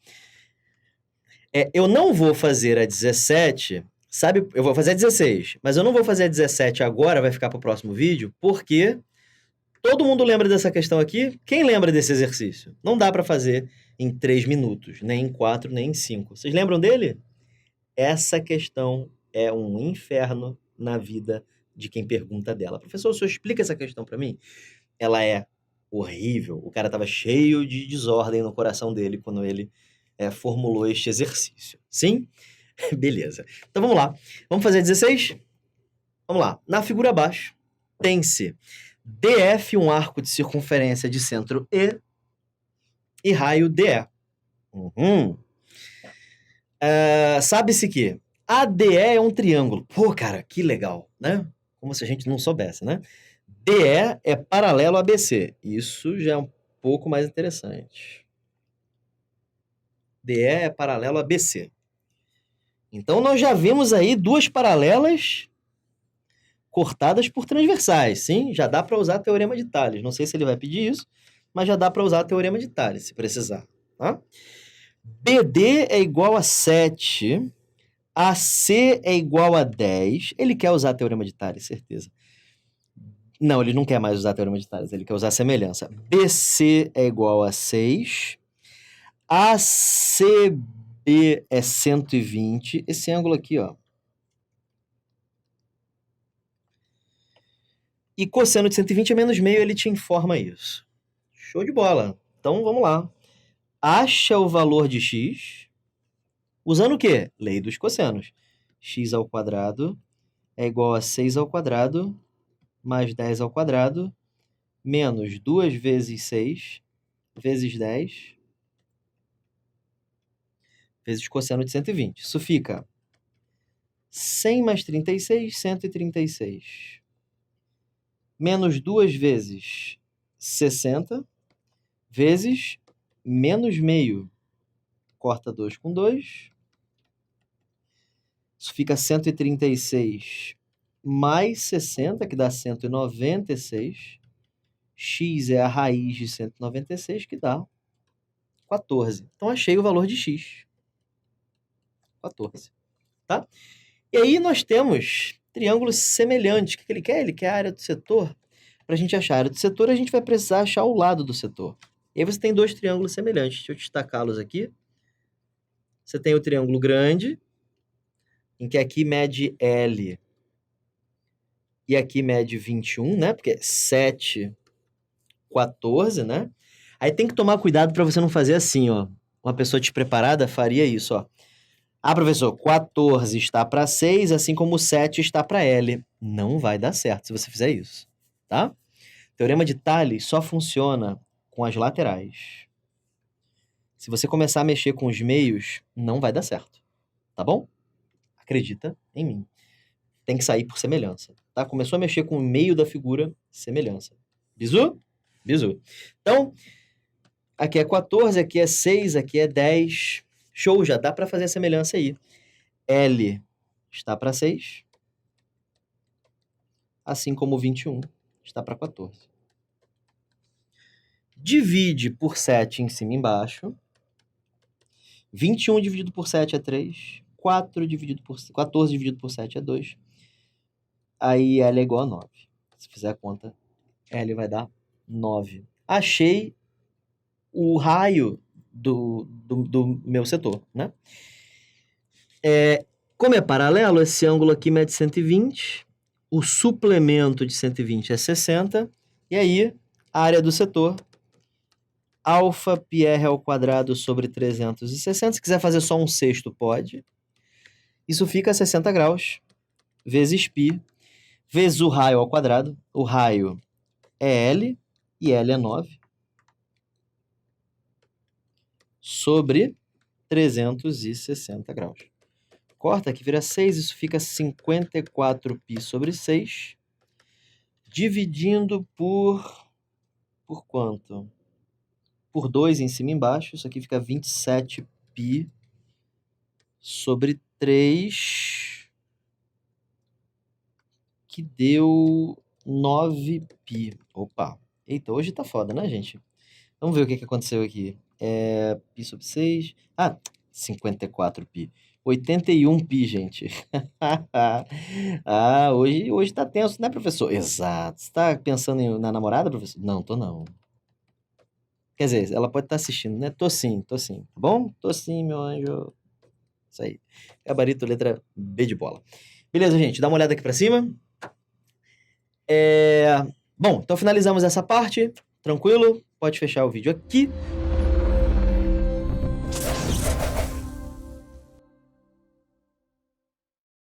Eu não vou fazer a 17, sabe? Eu vou fazer a 16, mas eu não vou fazer a 17 agora, vai ficar para o próximo vídeo, porque todo mundo lembra dessa questão aqui? Quem lembra desse exercício? Não dá para fazer em 3 minutos, nem em 4, nem em 5. Vocês lembram dele? Essa questão é um inferno na vida de quem pergunta dela. Professor, o senhor explica essa questão para mim? Ela é horrível. O cara estava cheio de desordem no coração dele quando ele formulou este exercício. Sim? Beleza. Então vamos lá. Vamos fazer 16? Vamos lá. Na figura abaixo, tem-se DF, um arco de circunferência de centro E raio DE. Sabe-se que ADE é um triângulo. Pô, cara, que legal, né? Como se a gente não soubesse, né? DE é paralelo a BC. Isso já é um pouco mais interessante. DE é paralelo a BC. Então, nós já vimos aí duas paralelas cortadas por transversais, sim? Já dá para usar Teorema de Tales. Não sei se ele vai pedir isso, mas já dá para usar Teorema de Tales, se precisar. Tá? BD é igual a 7, AC é igual a 10. Ele quer usar Teorema de Tales, certeza. Não, ele não quer mais usar Teorema de Tales, ele quer usar semelhança. BC é igual a 6. ACB é 120. Esse ângulo aqui, ó. E cosseno de 120 é menos meio, ele te informa isso. Show de bola. Então, vamos lá. Acha o valor de x usando o quê? Lei dos cossenos. X ao quadrado é igual a 6 ao quadrado mais 10 ao quadrado menos 2 vezes 6 vezes 10 vezes cosseno de 120. Isso fica 100 mais 36, 136. Menos 2 vezes 60 vezes menos meio. Corta 2 com 2. Isso fica 136 mais 60, que dá 196. X é a raiz de 196, que dá 14. Então, achei o valor de x. 14. Tá? E aí, nós temos triângulos semelhantes. O que ele quer? Ele quer a área do setor. Para a gente achar a área do setor, a gente vai precisar achar o lado do setor. E aí, você tem dois triângulos semelhantes. Deixa eu destacá-los aqui. Você tem o triângulo grande, em que aqui mede L e aqui mede 21, né? Porque 7, 14, né? Aí tem que tomar cuidado para você não fazer assim, ó. Uma pessoa despreparada faria isso, ó. Ah, professor, 14 está para 6, assim como 7 está para L. Não vai dar certo se você fizer isso, tá? Teorema de Tales só funciona com as laterais. Se você começar a mexer com os meios, não vai dar certo, tá bom? Acredita em mim. Tem que sair por semelhança, tá? Começou a mexer com o meio da figura, semelhança. Bizu? Bizu. Então, aqui é 14, aqui é 6, aqui é 10. Show, já dá para fazer a semelhança aí. L está para 6, assim como 21 está para 14. Divide por 7 em cima e embaixo. 21 dividido por 7 é 3. 14 dividido por 7 é 2. Aí L é igual a 9. Se fizer a conta, L vai dar 9. Achei o raio do meu setor, né? Como é paralelo, esse ângulo aqui mede 120. O suplemento de 120 é 60. E aí, a área do setor, alfa πr ao quadrado sobre 360. Se quiser fazer só um sexto, pode. Isso fica 60 graus vezes π, vezes o raio ao quadrado. O raio é L, e L é 9, sobre 360 graus. Corta aqui, vira 6, isso fica 54π sobre 6, dividindo por quanto? Por 2 em cima e embaixo, isso aqui fica 27π sobre 3, que deu 9π. Opa, eita, hoje tá foda, né, gente? Vamos ver o que aconteceu aqui. π sobre 6, 54π. 81π, gente. Hoje tá tenso, né, professor? Exato. Você tá pensando na namorada, professor? Não, tô não. Quer dizer, ela pode estar assistindo, né? Tô sim, tá bom? Tô sim, meu anjo. Isso aí. Gabarito, letra B de bola. Beleza, gente, dá uma olhada aqui pra cima. Bom, então finalizamos essa parte. Tranquilo? Pode fechar o vídeo aqui.